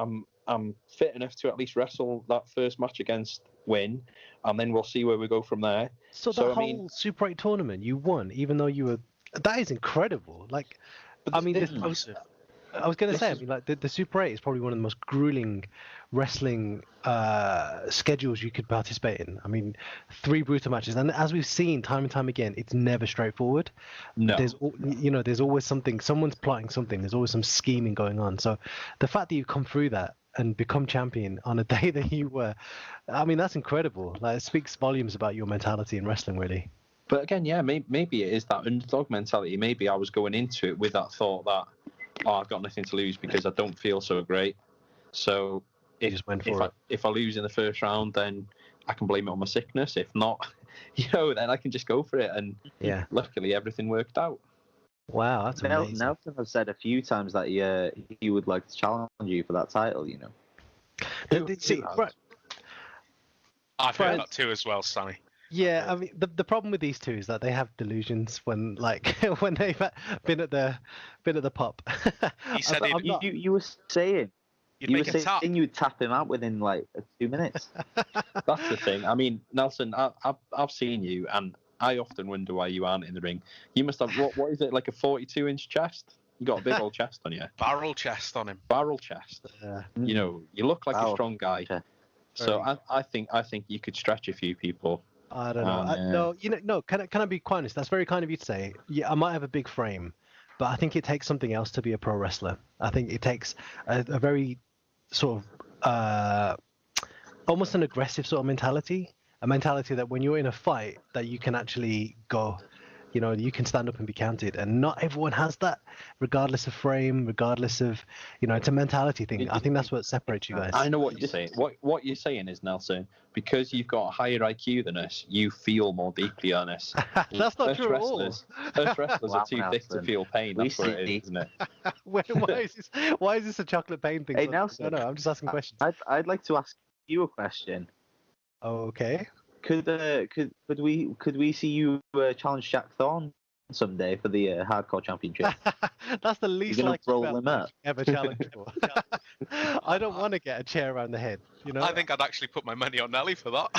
I'm fit enough to at least wrestle that first match against Win, and then we'll see where we go from there. So that whole Super 8 tournament, you won, even though you were. That is incredible. Like, I was going to say, the Super 8 is probably one of the most grueling wrestling schedules you could participate in. I mean, 3 brutal matches, and as we've seen time and time again, it's never straightforward. No, there's always something. Someone's plotting something. There's always some scheming going on. So the fact that you come through that and become champion on a day that you were, I mean, that's incredible. Like, it speaks volumes about your mentality in wrestling, really. But again, yeah, maybe it is that underdog mentality. Maybe I was going into it with that thought that, I've got nothing to lose because I don't feel so great. So if I lose in the first round, then I can blame it on my sickness. If not, then I can just go for it. And luckily everything worked out. Wow, that's amazing. Nelson has said a few times that he would like to challenge you for that title. I've heard that too as well, Sammy. Yeah, I mean, the problem with these two is that they have delusions when they've been at the pub. He said you were saying you would tap him out within 2 minutes. That's the thing. I mean, Nelson, I've seen you, and I often wonder why you aren't in the ring. You must have what is it, like a 42-inch chest? You got a big old chest on you. Barrel chest on him. Barrel chest. You look like a strong guy. So I think you could stretch a few people. I don't know. No. Can I be quite honest? That's very kind of you to say. Yeah, I might have a big frame, but I think it takes something else to be a pro wrestler. I think it takes a very sort of almost an aggressive sort of mentality. A mentality that when you're in a fight, that you can actually go. You can stand up and be counted, and not everyone has that, regardless of frame, regardless of, it's a mentality thing. I think that's what separates you guys. I know what you're saying. What you're saying is, Nelson, because you've got a higher IQ than us, you feel more deeply on us. That's not true at all. Us wrestlers are too thick to feel pain. That's what it is, isn't it? Why is this a chocolate pain thing? Hey, Nelson. No, I'm just asking questions. I'd like to ask you a question. Okay. Could we see you challenge Jack Thorne someday for the hardcore championship. That's the least gonna likely roll belt him up? I've ever challenged for. I don't want to get a chair around the head. You know, I think I'd actually put my money on Nelly for that.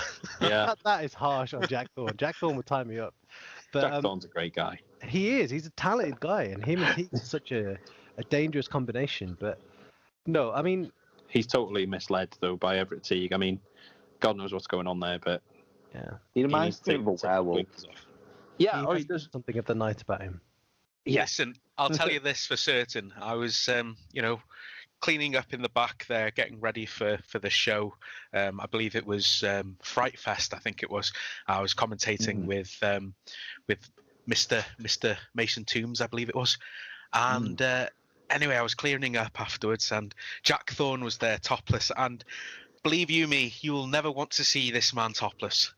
Yeah, that is harsh on Jack Thorne. Jack Thorne would tie me up. But Jack Thorne's a great guy. he is. He's a talented guy, and him and Teagues is such a dangerous combination. But no, I mean, He's totally misled though by Everett Teague. I mean, God knows what's going on there, but yeah, He he reminds needs to me of a take the werewolf. blinkers off. Yeah, he oh, he has does. something of the night about him. Yes, and I'll tell you this for certain. I was, cleaning up in the back there, getting ready for the show. I believe it was Fright Fest. I think it was. I was commentating with Mr. Mason Toombs, I believe it was, and anyway, I was cleaning up afterwards, and Jack Thorne was there topless. And believe you me, you will never want to see this man topless.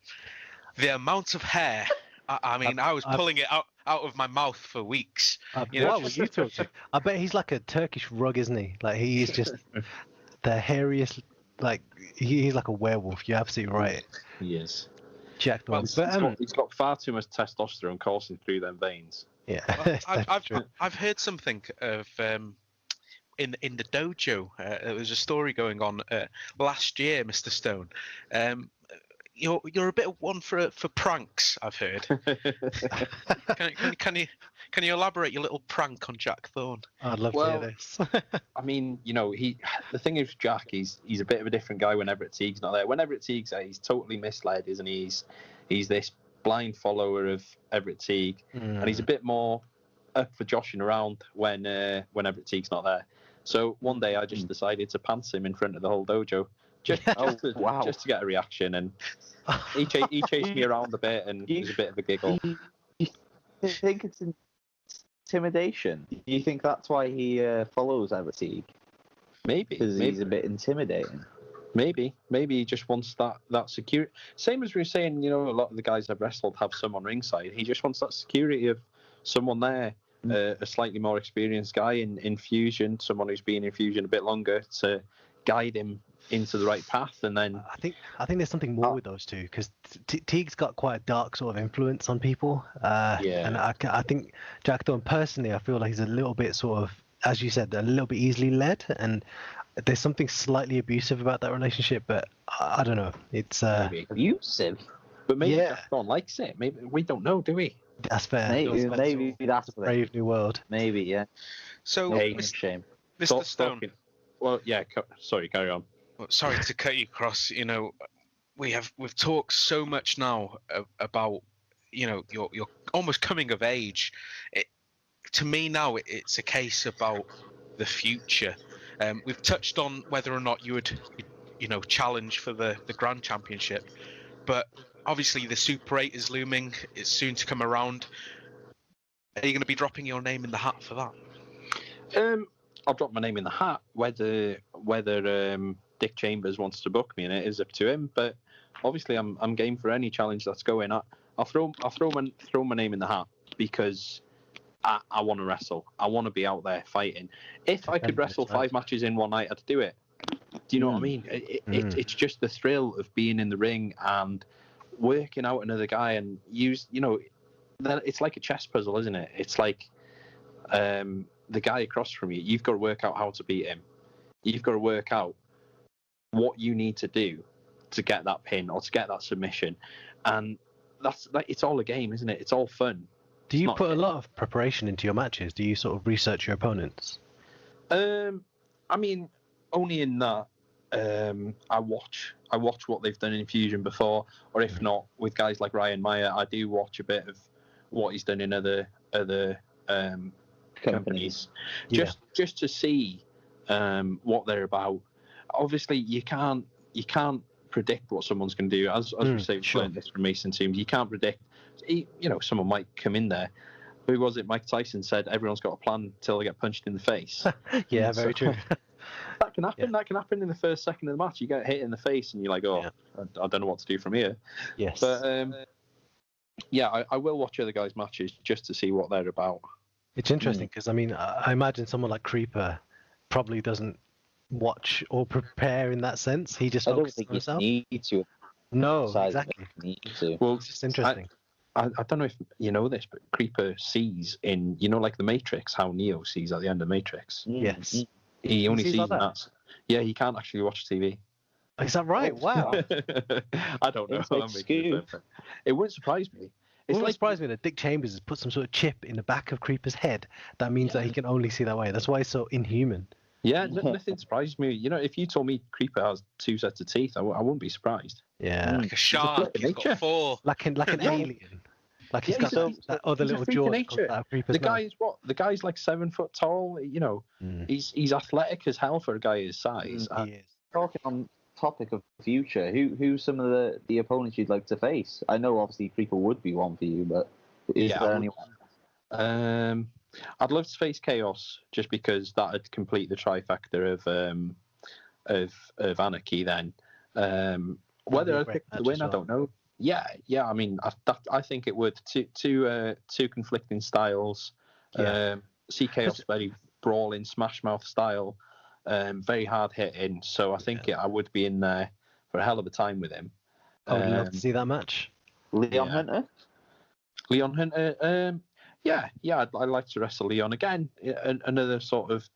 The amount of hair. I mean, I was pulling it out of my mouth for weeks. You know, What were you talking? I bet he's like a Turkish rug, isn't he? Like he is just the hairiest. Like he's like a werewolf. You're absolutely right, He is. Jack Thorne. Well, But he's got far too much testosterone coursing through them veins. yeah, Well, that's true. I've heard something of in the dojo. There was a story going on last year, Mr. Stone. You're a bit of one for pranks, I've heard. Can you elaborate your little prank on Jack Thorne? I'd love to Well, hear this. I mean, the thing is, Jack, he's a bit of a different guy when Everett Teague's not there. When Everett Teague's there, he's totally misled, isn't he? He's this blind follower of Everett Teague, and he's a bit more up for joshing around when Everett Teague's not there. So one day I just decided to pants him in front of the whole dojo, just to get a reaction, and he chased me around a bit, and it was a bit of a giggle. Do you think it's intimidation? Do you think that's why he follows Everett Teague? Maybe Because he's a bit intimidating. Maybe he just wants that security. Same as we were saying, a lot of the guys I've wrestled have someone ringside. He just wants that security of someone there, a slightly more experienced guy in Fusion, someone who's been in Fusion a bit longer to guide him into the right path. And then I think there's something more with those two because Teague's got quite a dark sort of influence on people. And I think Jack Thorne personally, I feel like he's a little bit sort of, as you said, a little bit easily led, and there's something slightly abusive about that relationship. But I don't know. It's maybe Abusive? but maybe yeah. Jack Thorne likes it. Maybe we don't know, do we? that's fair. Maybe that's a brave new world. Maybe, yeah. So, Hey, shame. Mr. Stone. Talking- Well, yeah. Sorry, carry on. Well, sorry to cut you across. We've talked so much now about you're almost coming of age. To me now, it's a case about the future. We've touched on whether or not you would challenge for the Grand Championship, but obviously the Super 8 is looming. It's soon to come around. Are you going to be dropping your name in the hat for that? I'll drop my name in the hat. Whether Dick Chambers wants to book me in it is up to him. But obviously, I'm game for any challenge that's going. I'll throw my name in the hat because I want to wrestle. I want to be out there fighting. If I could wrestle 5 matches in one night, I'd do it. Do you know what I mean? It's just the thrill of being in the ring and working out another guy and it's like a chess puzzle, isn't it? It's like the guy across from you. You've got to work out how to beat him. You've got to work out what you need to do to get that pin or to get that submission, and that's like it's all a game, isn't it? It's all fun. Do you put a lot of preparation into your matches? Do you sort of research your opponents? I mean, only in that I watch what they've done in Fusion before, or if not, with guys like Ryan Meyer, I do watch a bit of what he's done in other companies, just to see what they're about. Obviously, you can't predict what someone's going to do. As we say, we've learned this from Mason Toombs. You can't predict. Someone might come in there. Who was it? Mike Tyson said everyone's got a plan until they get punched in the face. Yeah, very true. That can happen. Yeah. That can happen in the first second of the match. You get hit in the face, and you're like, I don't know what to do from here. Yes. But I will watch other guys' matches just to see what they're about. It's interesting because I imagine someone like Creeper probably doesn't watch or prepare in that sense. He just focuses on himself. Need to. No, exactly. Need to. Well, it's just interesting. I don't know if you know this, but Creeper sees in, like the Matrix, how Neo sees at the end of Matrix. Yes. He only sees sees like that? that. Yeah, he can't actually watch TV. Is that right? Wow. I don't know. Inside I'm making it scoop. up. It wouldn't surprise me. It It's wouldn't like surprise me that Dick Chambers has put some sort of chip in the back of Creeper's head. That means that he can only see that way. That's why he's so inhuman. Yeah, nothing surprises me. If you told me Creeper has 2 sets of teeth, I wouldn't be surprised. Yeah. Like a shark, he's nature. got 4. Like an Yeah. alien. Like he's Yeah, got he's that other he's a little freak of jaw nature. out of Creeper's The mouth. guy is what? The guy's like 7 foot tall. He's athletic as hell for a guy his size. He is. Talking on topic of future, who's some of the opponents you'd like to face? I know obviously Creeper would be one for you, but is Yeah, I there would. anyone? I'd love to face Chaos just because that'd complete the trifecta of Anarchy. Then whether be a I'd great pick the match win, as I well. don't know. Yeah. I mean, I think it would. Two conflicting styles. Yeah. See Chaos very brawling, smash mouth style, very hard hitting. So I think I would be in there for a hell of a time with him. I would love to see that match. Leon yeah. Hunter? Leon Hunter, I'd like to wrestle Leon again. Another sort of,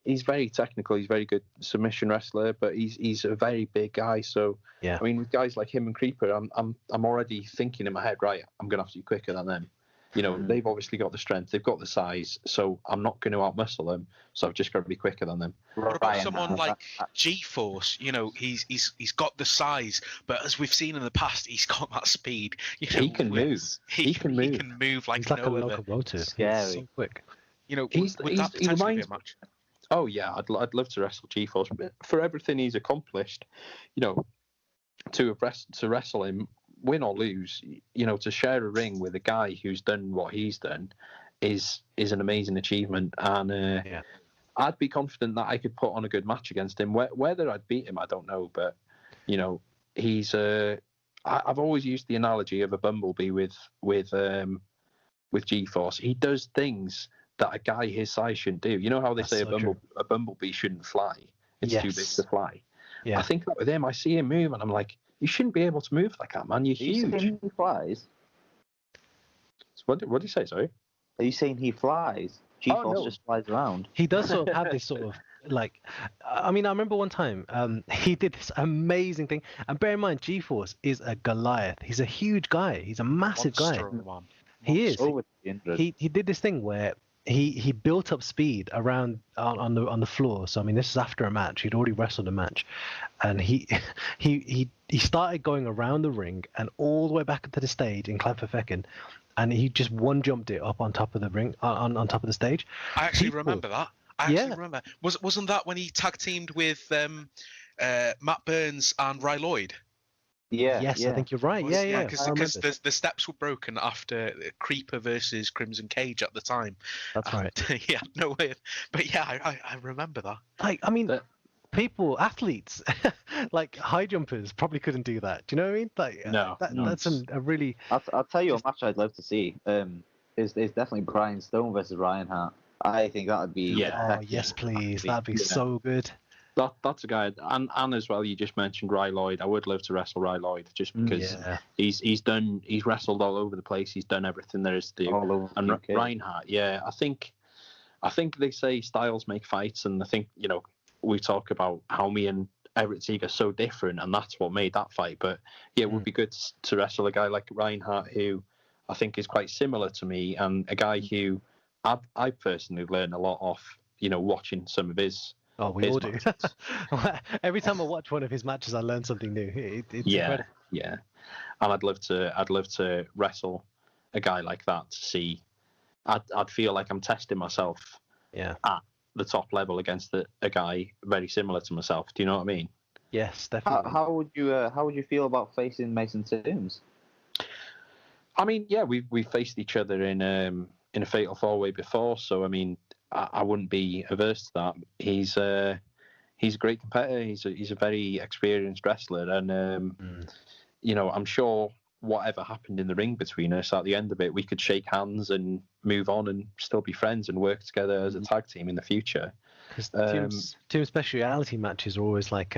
he's very technical. He's a very good submission wrestler, but he's a very big guy. So Yeah. I mean, with guys like him and Creeper, I'm already thinking in my head, right? I'm gonna have to be quicker than them. They've obviously got the strength, they've got the size, so I'm not going to outmuscle them. So I've just got to be quicker than them. What about someone like G-Force? He's got the size, but as we've seen in the past, he's got that speed. He can move. He can move like He's like no a other. locomotive. Scary. He's so quick. Would that he potentially be reminds a match? Oh yeah, I'd love to wrestle G-Force for everything he's accomplished. To wrestle him, win or lose, to share a ring with a guy who's done what he's done is an amazing achievement. And I'd be confident that I could put on a good match against him. Whether I'd beat him, I don't know. But he's I've always used the analogy of a bumblebee with G-Force. He does things that a guy his size shouldn't do. You know how they That's say so true. a bumblebee shouldn't fly? It's too big Yes. to fly. Yeah. I think that with him, I see him move, and I'm like, you shouldn't be able to move like that, man. You're Are you huge. saying he flies? What did you say? Sorry. Are you saying he flies? G-Force no. just flies around. He does sort of have this sort of like, I mean, I remember one time he did this amazing thing. And bear in mind, G-Force is a Goliath. He's a huge guy. He's a massive guy. Monster of a man. He is. Over 300. He did this thing where he built up speed around on the floor. So I mean, this is after a match. He'd already wrestled a match, and he started going around the ring and all the way back to the stage in Clanfecken, and he just one jumped it up on top of the ring on top of the stage. I actually People- remember that. Remember. Wasn't that when he tag teamed with Matt Burns and Ry Lloyd? Yeah. Yes, yeah. I think you're right. Yeah, yeah. Because I remember. the steps were broken after Creeper versus Crimson Cage at the time. That's right. Yeah, no way. But yeah, I remember that. Like, I mean, But- athletes, like high jumpers, probably couldn't do that. Do you know what I mean? Like, No, that's a really. I'll tell you a match I'd love to see. Is definitely Brian Stone versus Ryan Hart. I think that would be. Yeah. Oh yes, please. That'd be Yeah. so good. That's a guy, and as well, you just mentioned Ry Lloyd. I would love to wrestle Ry Lloyd just because Yeah. he's wrestled all over the place. He's done everything there is to do. All over And the UK. Reinhardt, yeah, I think they say styles make fights, and I think we talk about how me and Everett Sieg are so different, and that's what made that fight. But yeah, it would be good to wrestle a guy like Reinhardt, who I think is quite similar to me, and a guy who I personally learned a lot off, watching some of his. Oh, we his all do. matches. Every time I watch one of his matches, I learn something new. It's incredible. Yeah, and I'd love to wrestle a guy like that to see. I'd feel like I'm testing myself Yeah. at the top level against a guy very similar to myself. Do you know what I mean? Yes, definitely. How would you feel about facing Mason Toombs? I mean, yeah, we faced each other in a fatal 4-way before, so I mean, I wouldn't be averse to that. He's a great competitor. He's a very experienced wrestler, and I'm sure whatever happened in the ring between us, at the end of it, we could shake hands and move on and still be friends and work together as a tag team in the future. Because Tomb's speciality matches are always like,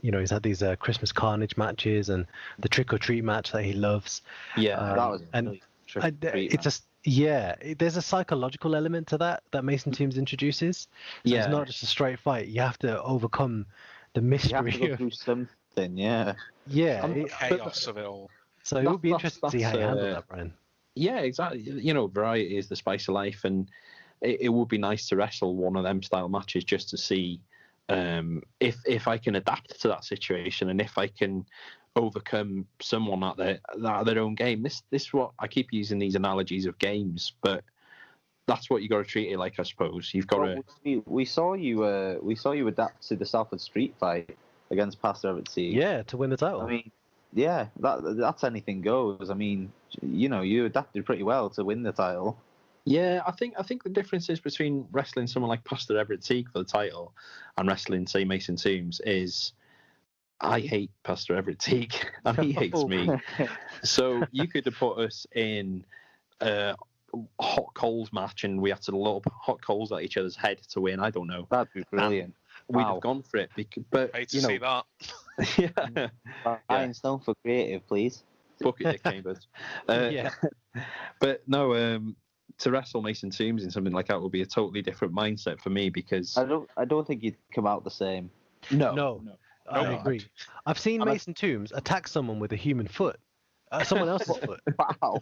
he's had these Christmas Carnage matches and the Trick or Treat match that he loves. Yeah, that was and really Trick or Treat, it's just there's a psychological element to that Mason Tombs introduces. So it's not just a straight fight. You have to overcome the mystery. You have to go through something, yeah. Yeah, chaos of it all. So it would be interesting to see how you handle that, Brian. Yeah, exactly. Variety is the spice of life, and it would be nice to wrestle one of them style matches just to see if I can adapt to that situation and if I can overcome someone at their own game. This is what I keep using these analogies of games, but that's what you got to treat it like, I suppose. You've got to. We saw you adapt to the Salford Street fight against Pastor Everett Sieg. Yeah, to win the title. I mean, yeah, that's anything goes. I mean, you adapted pretty well to win the title. Yeah, I think the differences between wrestling someone like Pastor Everett Sieg for the title and wrestling, say, Mason Tombs is I hate Pastor Everett Sieg and he hates me. So you could have put us in a hot coals match and we had to lob hot coals at each other's head to win. I don't know. That'd be brilliant. We'd have gone for it, but hate to see that. Yeah. Iron Stone for creative, please. Bucket Dick Chambers. But no, to wrestle Mason Tombs in something like that would be a totally different mindset for me because I don't think you'd come out the same. No. I agree. I've seen Mason Tombs attack someone with a human foot, someone else's foot. Wow.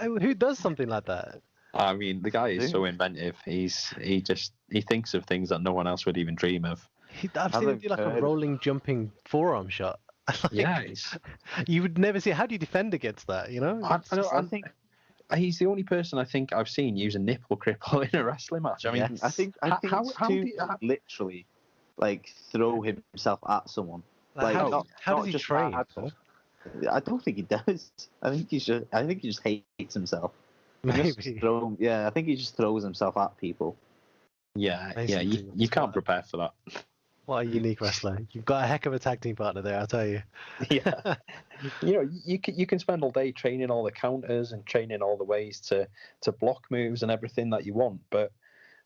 Who does something like that? I mean, the guy is so inventive. He thinks of things that no one else would even dream of. I've seen him do like a rolling, jumping forearm shot. You would never see. How do you defend against that? I think he's the only person I think I've seen use a nipple cripple in a wrestling match. I mean, yes. I think how literally like throw himself at someone. How does he train? I don't think he does. I think he just hates himself. Maybe. I think he just throws himself at people. Yeah, you can't prepare for that. What a unique wrestler! You've got a heck of a tag team partner there, I'll tell you. Yeah, you can spend all day training all the counters and training all the ways to block moves and everything that you want, but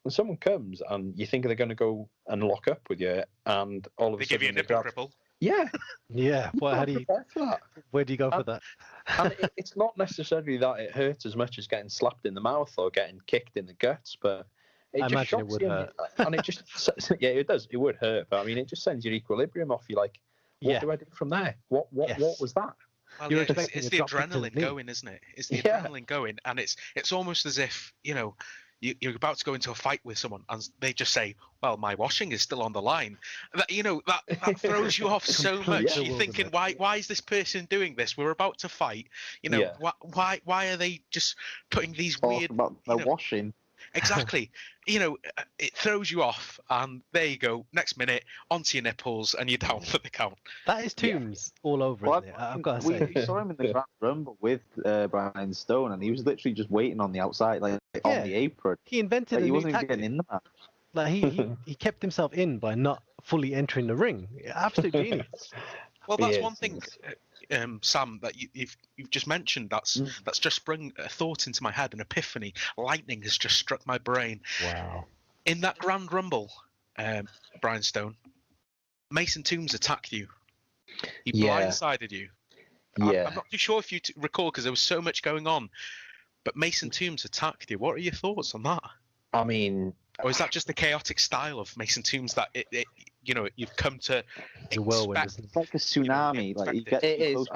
when someone comes and you think they're going to go and lock up with you, and all of a sudden give you a nipple cripple. Yeah. Well, how do you prepare for that? Where do you go for that? And it's not necessarily that it hurts as much as getting slapped in the mouth or getting kicked in the guts, but I imagine it would hurt. And it just, it does. It would hurt, but I mean, it just sends your equilibrium off. You're like, what do I do from there? What was that? Well, it's the adrenaline going, isn't it? It's the adrenaline going, and it's almost as if you're about to go into a fight with someone, and they just say, "Well, my washing is still on the line." That throws you off so much. You're thinking, why is this person doing this? We're about to fight. Why are they just putting these weird about the washing? Exactly. It throws you off, and there you go. Next minute, onto your nipples, and you're down for the count. That is Tombs all over, isn't it? I've got to say. We saw him in the Grand Rumble with Brian Stone, and he was literally just waiting on the outside, on the apron. He invented he wasn't even getting in the match. Like he kept himself in by not fully entering the ring. Absolute genius. Well, that's one thing, Sam, that you've just mentioned. That's just sprung a thought into my head, an epiphany. Lightning has just struck my brain. Wow! In that Grand Rumble, Brian Stone, Mason Tombs attacked you. He blindsided you. Yeah. I'm not too sure if you recall because there was so much going on, but Mason Tombs attacked you. What are your thoughts on that? I mean, or is that just the chaotic style of Mason Tombs that you've come to expect? It's like a tsunami. It is.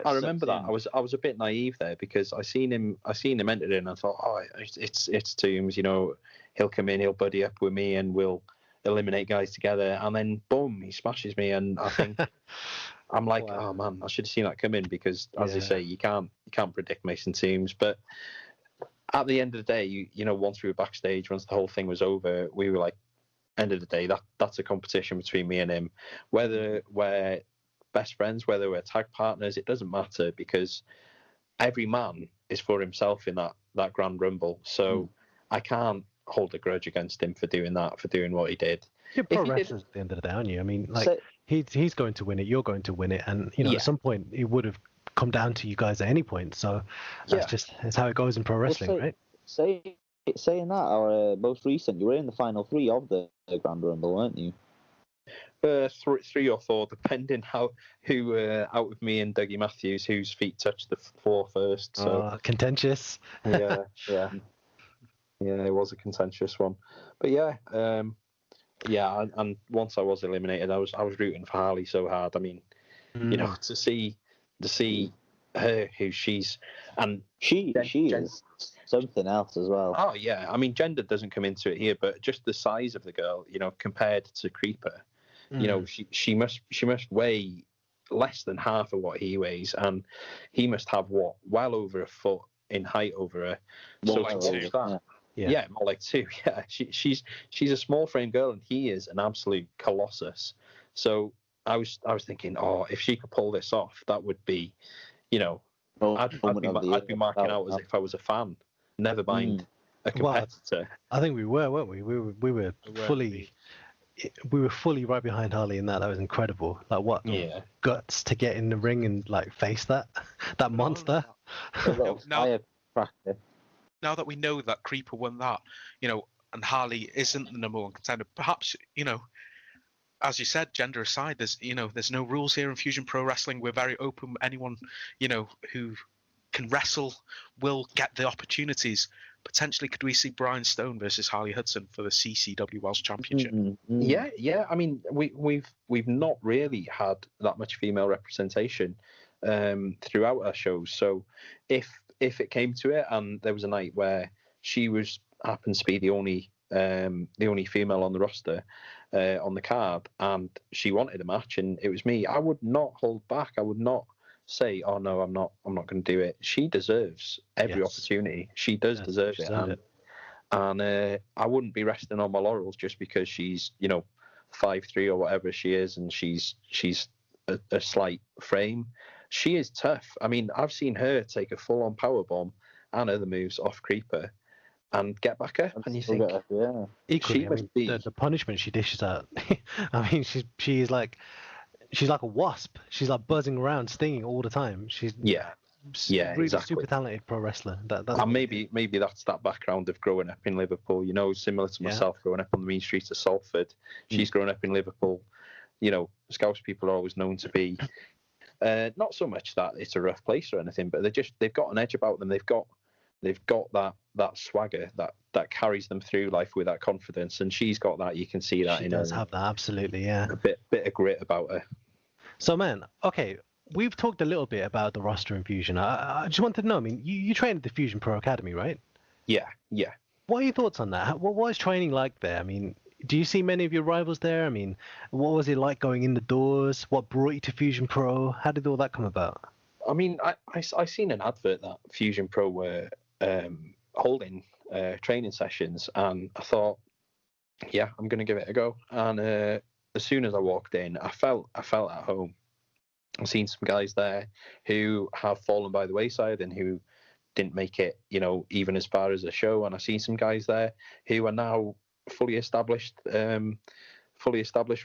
I remember that. I was a bit naive there because I seen him entered in. And I thought, it's Tombs. He'll come in, he'll buddy up with me, and we'll eliminate guys together. And then boom, he smashes me, and I think I'm like, oh man, I should have seen that come in because, as I say, you can't predict Mason Tombs, but. At the end of the day, once we were backstage, once the whole thing was over, we were like, end of the day, that's a competition between me and him. Whether we're best friends, whether we're tag partners, it doesn't matter because every man is for himself in that Grand Rumble. So I can't hold a grudge against him for doing that, for doing what he did. You're pro wrestlers at the end of the day, aren't you? I mean, he's going to win it, you're going to win it, and at some point it would have come down to you guys at any point. So that's how it goes in pro wrestling, right? Say saying that, our most recent, you were in the final three of the Grand Rumble, weren't you? Three or four, depending who out of me and Dougie Matthews, whose feet touched the floor first. So Contentious. yeah, it was a contentious one. But yeah, and once I was eliminated, I was rooting for Harley so hard. I mean, you know, to see her, who she's, and she is something else as well. Oh yeah, I mean, gender doesn't come into it here, but just the size of the girl, you know, compared to Creeper, you know, she must weigh less than half of what he weighs, and he must have well over a foot in height over her. More like two. Yeah, more like two. Yeah, she's a small frame girl, and he is an absolute colossus. So I was thinking, oh, if she could pull this off, that would be, you know, I'd be marking out as if I was a fan. Never mind a competitor. Well, I think we were, weren't we? We were fully right behind Harley in that. That was incredible. Like, what guts to get in the ring and like face that monster. Now that we know that Creeper won that, you know, and Harley isn't the number one contender, perhaps, you know, as you said, gender aside, there's no rules here in Fusion Pro Wrestling. We're very open. Anyone, you know, who can wrestle will get the opportunities. Potentially, could we see Brian Stone versus Harley Hudson for the CCW World Championship? Yeah. I mean, we've not really had that much female representation throughout our shows. So if it came to it, and there was a night where she happened to be the only female on the roster, on the card, and she wanted a match, and it was me, I would not hold back. I would not say, "Oh no, I'm not going to do it." She deserves every opportunity. She does deserve it, and I wouldn't be resting on my laurels just because she's, you know, 5'3" or whatever she is, and she's a slight frame. She is tough. I mean, I've seen her take a full-on powerbomb and other moves off Creeper and get back up, and you think, equally, the punishment she dishes out. I mean, she's like a wasp. She's like buzzing around, stinging all the time. She's really exactly. super talented pro wrestler. That's and maybe that's that background of growing up in Liverpool. You know, similar to myself, growing up on the mean streets of Salford. She's grown up in Liverpool. You know, Scouse people are always known to be not so much that it's a rough place or anything, but they've got an edge about them. They've got that swagger that carries them through life with that confidence, and she's got that. You can see that she does have that, absolutely, yeah. A bit of grit about her. So, man, okay, we've talked a little bit about the roster in Fusion. I just wanted to know, I mean, you trained at the Fusion Pro Academy, right? Yeah. What are your thoughts on that? What was training like there? I mean, do you see many of your rivals there? I mean, what was it like going in the doors? What brought you to Fusion Pro? How did all that come about? I mean, I seen an advert that Fusion Pro were holding training sessions, and I thought, yeah, I'm going to give it a go. And as soon as I walked in, I felt at home. I've seen some guys there who have fallen by the wayside and who didn't make it, you know, even as far as a show. And I've seen some guys there who are now fully established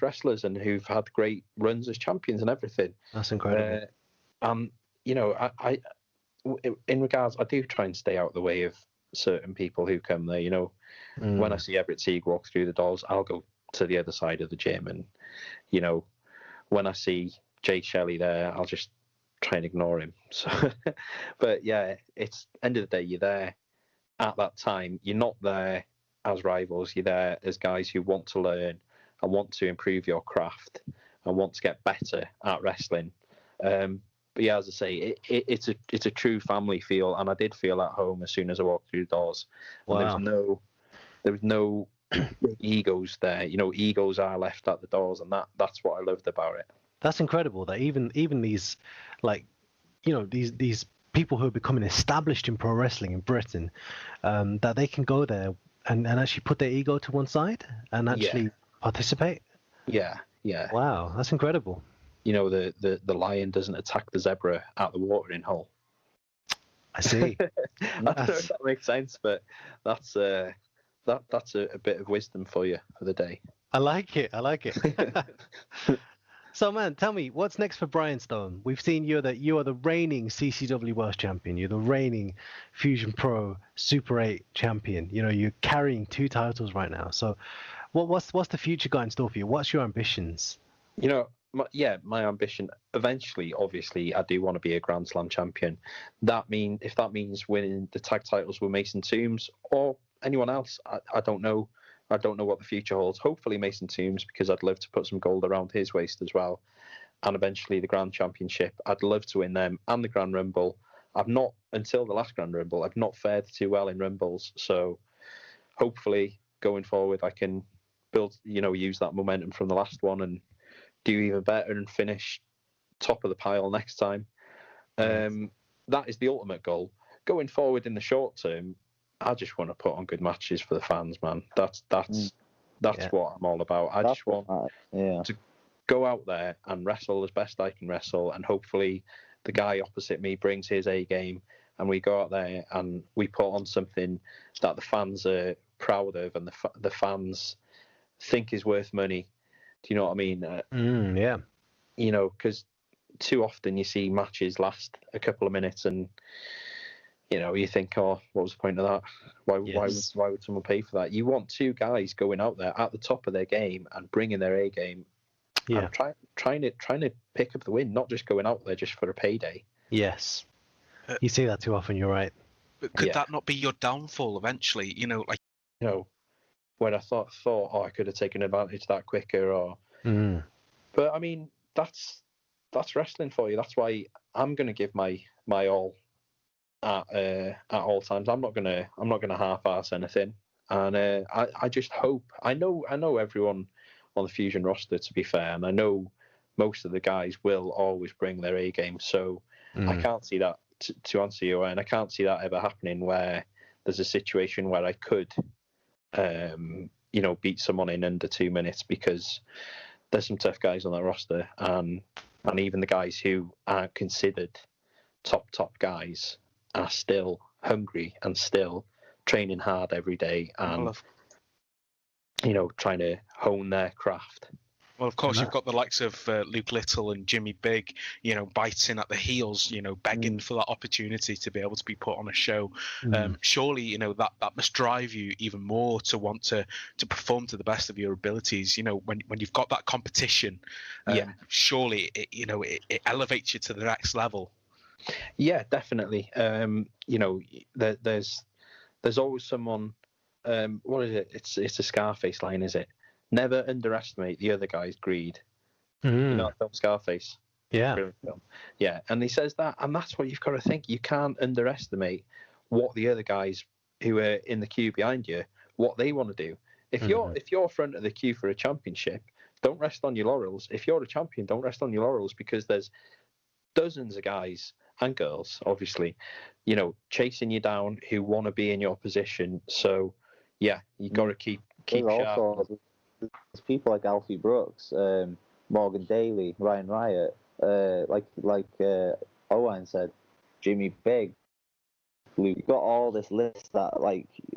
wrestlers and who've had great runs as champions and everything. That's incredible. You know, I in regards, I do try and stay out of the way of certain people who come there. You know, when I see Everett Sieg walk through the doors, I'll go to the other side of the gym, and you know, when I see Jay Shelley there, I'll just try and ignore him. So, but yeah, it's end of the day, you're there at that time. You're not there as rivals. You're there as guys who want to learn and want to improve your craft and want to get better at wrestling. But yeah, as I say, it's a true family feel, and I did feel at home as soon as I walked through the doors. Wow. And there was no egos there. You know, egos are left at the doors, and that's what I loved about it. That's incredible. That even these, like, you know, these people who are becoming established in pro wrestling in Britain, that they can go there and actually put their ego to one side and actually participate. Yeah. Wow, that's incredible. You know, the lion doesn't attack the zebra at the watering hole. I see. I don't know if that makes sense, but that's a bit of wisdom for you for the day. I like it. So, man, tell me, what's next for Brian Stone? We've seen you are the reigning CCW World Champion. You're the reigning Fusion Pro Super 8 champion. You know, you're carrying 2 titles right now. So, what's the future got in store for you? What's your ambitions? You know, my ambition eventually, obviously, I do want to be a Grand Slam champion. If that means winning the tag titles with Mason Toombs or anyone else, I don't know. I don't know what the future holds. Hopefully Mason Toombs, because I'd love to put some gold around his waist as well. And eventually the Grand Championship. I'd love to win them and the Grand Rumble. I've not, until the last Grand Rumble, I've not fared too well in Rumbles. So hopefully going forward I can use that momentum from the last one and do even better and finish top of the pile next time. That is the ultimate goal. Going forward in the short term, I just want to put on good matches for the fans, man. That's what I'm all about. I just want to go out there and wrestle as best I can wrestle, and hopefully the guy opposite me brings his A game, and we go out there and we put on something that the fans are proud of and the fans think is worth money. Do you know what I mean? Yeah. You know, because too often you see matches last a couple of minutes and you know, you think, oh, what was the point of that? Why would someone pay for that? You want 2 guys going out there at the top of their game and bringing their A game, and trying to pick up the win, not just going out there just for a payday. Yes, you see that too often. You're right. But could that not be your downfall eventually? You know, when I thought, oh, I could have taken advantage of that quicker, or. But I mean, that's wrestling for you. That's why I'm going to give my all. At all times, I'm not gonna half-ass anything, and I just hope. I know everyone on the Fusion roster, to be fair, and I know most of the guys will always bring their A game. So I can't see that. To answer you, and I can't see that ever happening where there's a situation where I could, beat someone in under 2 minutes, because there's some tough guys on that roster, and even the guys who aren't considered top guys are still hungry and still training hard every day and trying to hone their craft. Well, of course, you've got the likes of Luke Little and Jimmy Big, biting at the heels, begging for that opportunity to be able to be put on a show. Surely, that must drive you even more to want to perform to the best of your abilities. When you've got that competition, surely it elevates you to the next level. Yeah, definitely. There's always someone. What is it? It's a Scarface line, is it? Never underestimate the other guy's greed. You know that film Scarface? Yeah. Yeah, and he says that, and that's what you've got to think. You can't underestimate what the other guys who are in the queue behind you, what they want to do. If you're front of the queue for a championship, don't rest on your laurels. If you're a champion, don't rest on your laurels, because there's dozens of guys and girls, obviously, chasing you down who want to be in your position. So, yeah, you got to keep sharp. Also, there's people like Alfie Brooks, Morgan Daly, Ryan Riot, like Owen said, Jimmy Big. We've got all this list that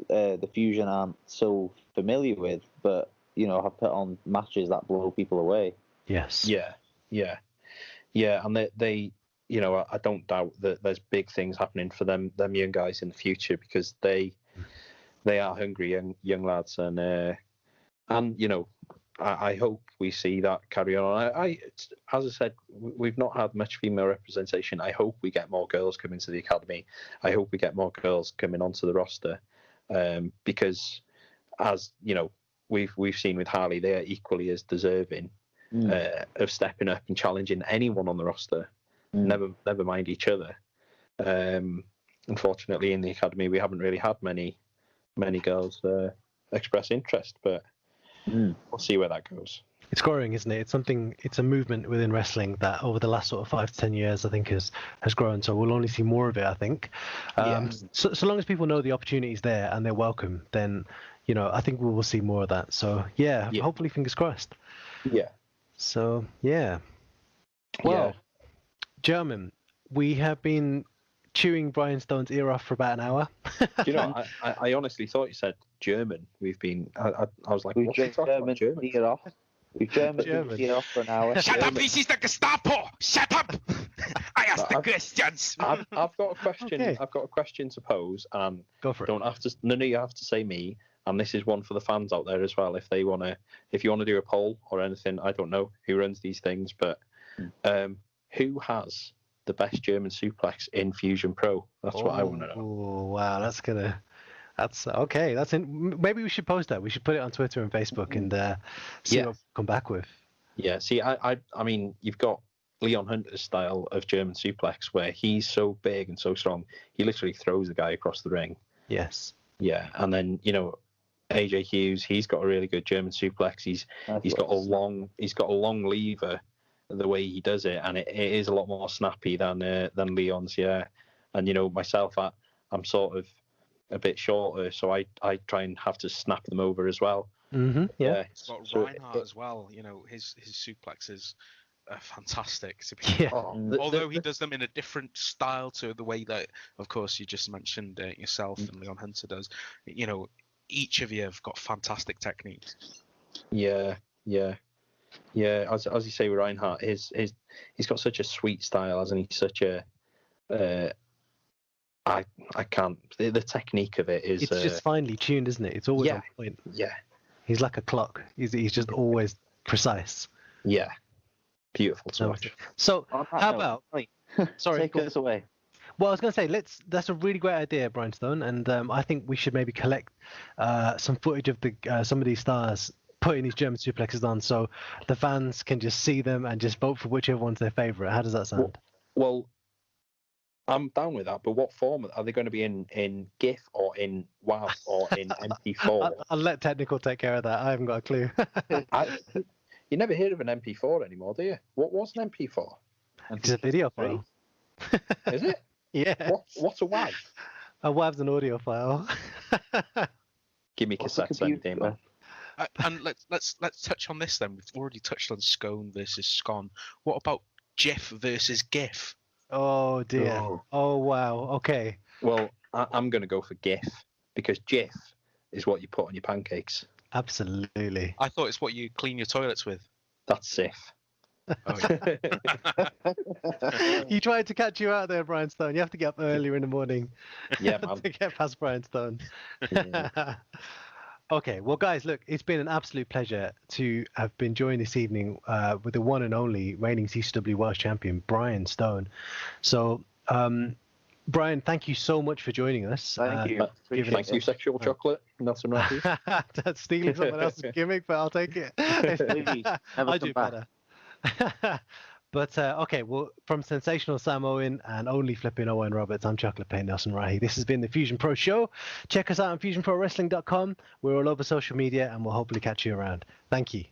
the Fusion aren't so familiar with, but have put on matches that blow people away. Yes. Yeah, and they I don't doubt that there's big things happening for them young guys in the future, because they are hungry young lads, and I hope we see that carry on. As I said, we've not had much female representation. I hope we get more girls coming to the academy. I hope we get more girls coming onto the roster, because as we've seen with Harley, they are equally as deserving of stepping up and challenging anyone on the roster. Never mind each other. Unfortunately, in the academy, we haven't really had many girls express interest, but we'll see where that goes. It's growing, isn't it? It's a movement within wrestling that over the last sort of 5 to 10 years, I think, has grown. So we'll only see more of it, I think. So long as people know the opportunity is there and they're welcome, then I think we will see more of that. So yeah. Hopefully, fingers crossed. Yeah. So yeah. Well, German, we have been chewing Brian Stone's ear off for about an hour. I honestly thought you said German. We've been. I was like, what's he talking about? German? Ear off. We German German. be off for an hour. Shut up, this is the Gestapo! Shut up! I ask the questions. I've got a question. Okay. I've got a question to pose, and Go for it. don't have to. None of you have to say me. And this is one for the fans out there as well. If you want to do a poll or anything, I don't know who runs these things, but who has the best German suplex in Fusion Pro? That's what I want to know. Oh wow, that's okay. Maybe we should post that. We should put it on Twitter and Facebook and see Yeah. what we come back with. Yeah. See, I mean, you've got Leon Hunter's style of German suplex where he's so big and so strong, he literally throws the guy across the ring. Yes. Yeah, and then AJ Hughes, he's got a really good German suplex. He's got a long lever the way he does it, and it is a lot more snappy than Leon's. Yeah, and myself, I'm sort of a bit shorter, so I try and have to snap them over as well. Mm-hmm. Yeah. It's got So Reinhardt as well. His suplexes are fantastic. To be Yeah. Although he does them in a different style to the way that, of course, you just mentioned yourself and Leon Hunter does. Each of you have got fantastic techniques. Yeah. As you say with Reinhardt, he's got such a sweet style, hasn't he? Such a I can't. The technique of it is. It's just finely tuned, isn't it? It's always yeah. on point. Yeah. He's like a clock. He's just always precise. Yeah. Beautiful to watch. So On that how note, about? right, Sorry. take go- us away. Well, I was going to say, that's a really great idea, Brian Stone, and I think we should maybe collect some footage of some of these stars putting these German suplexes on, so the fans can just see them and just vote for whichever one's their favourite. How does that sound? Well, I'm down with that, but what format are they going to be in GIF or in WAV or in MP4? I'll let technical take care of that. I haven't got a clue. You never hear of an MP4 anymore, do you? What was an MP4? It's a video file. Is it? Yeah. What's a WAV? A WAV's an audio file. Give me What's a cassettes any day, computer? man. And let's touch on this then. We've already touched on Scone versus Scon. What about GIF versus GIF? Oh dear. Oh. Oh wow. Okay. Well, I'm going to go for GIF because GIF is what you put on your pancakes. Absolutely. I thought it's what you clean your toilets with. That's SIF. Oh, yeah. He tried to catch you out there, Brian Stone. You have to get up earlier in the morning Yeah, man. to get past Brian Stone. Yeah. Okay, well, guys, look, it's been an absolute pleasure to have been joined this evening with the one and only reigning CCW World Champion, Brian Stone. So, Brian, thank you so much for joining us. Thank you. Appreciate Thank you, it. sexual chocolate. Nelson Matthews. That's stealing someone else's gimmick, but I'll take it. Please, never I come do back. better. But okay, well, from Sensational Sam Owen and only flipping Owen Roberts, I'm Chocolate Pain Nelson Rahi. This has been the Fusion Pro Show. Check us out on FusionProWrestling.com. We're all over social media, and we'll hopefully catch you around. Thank you.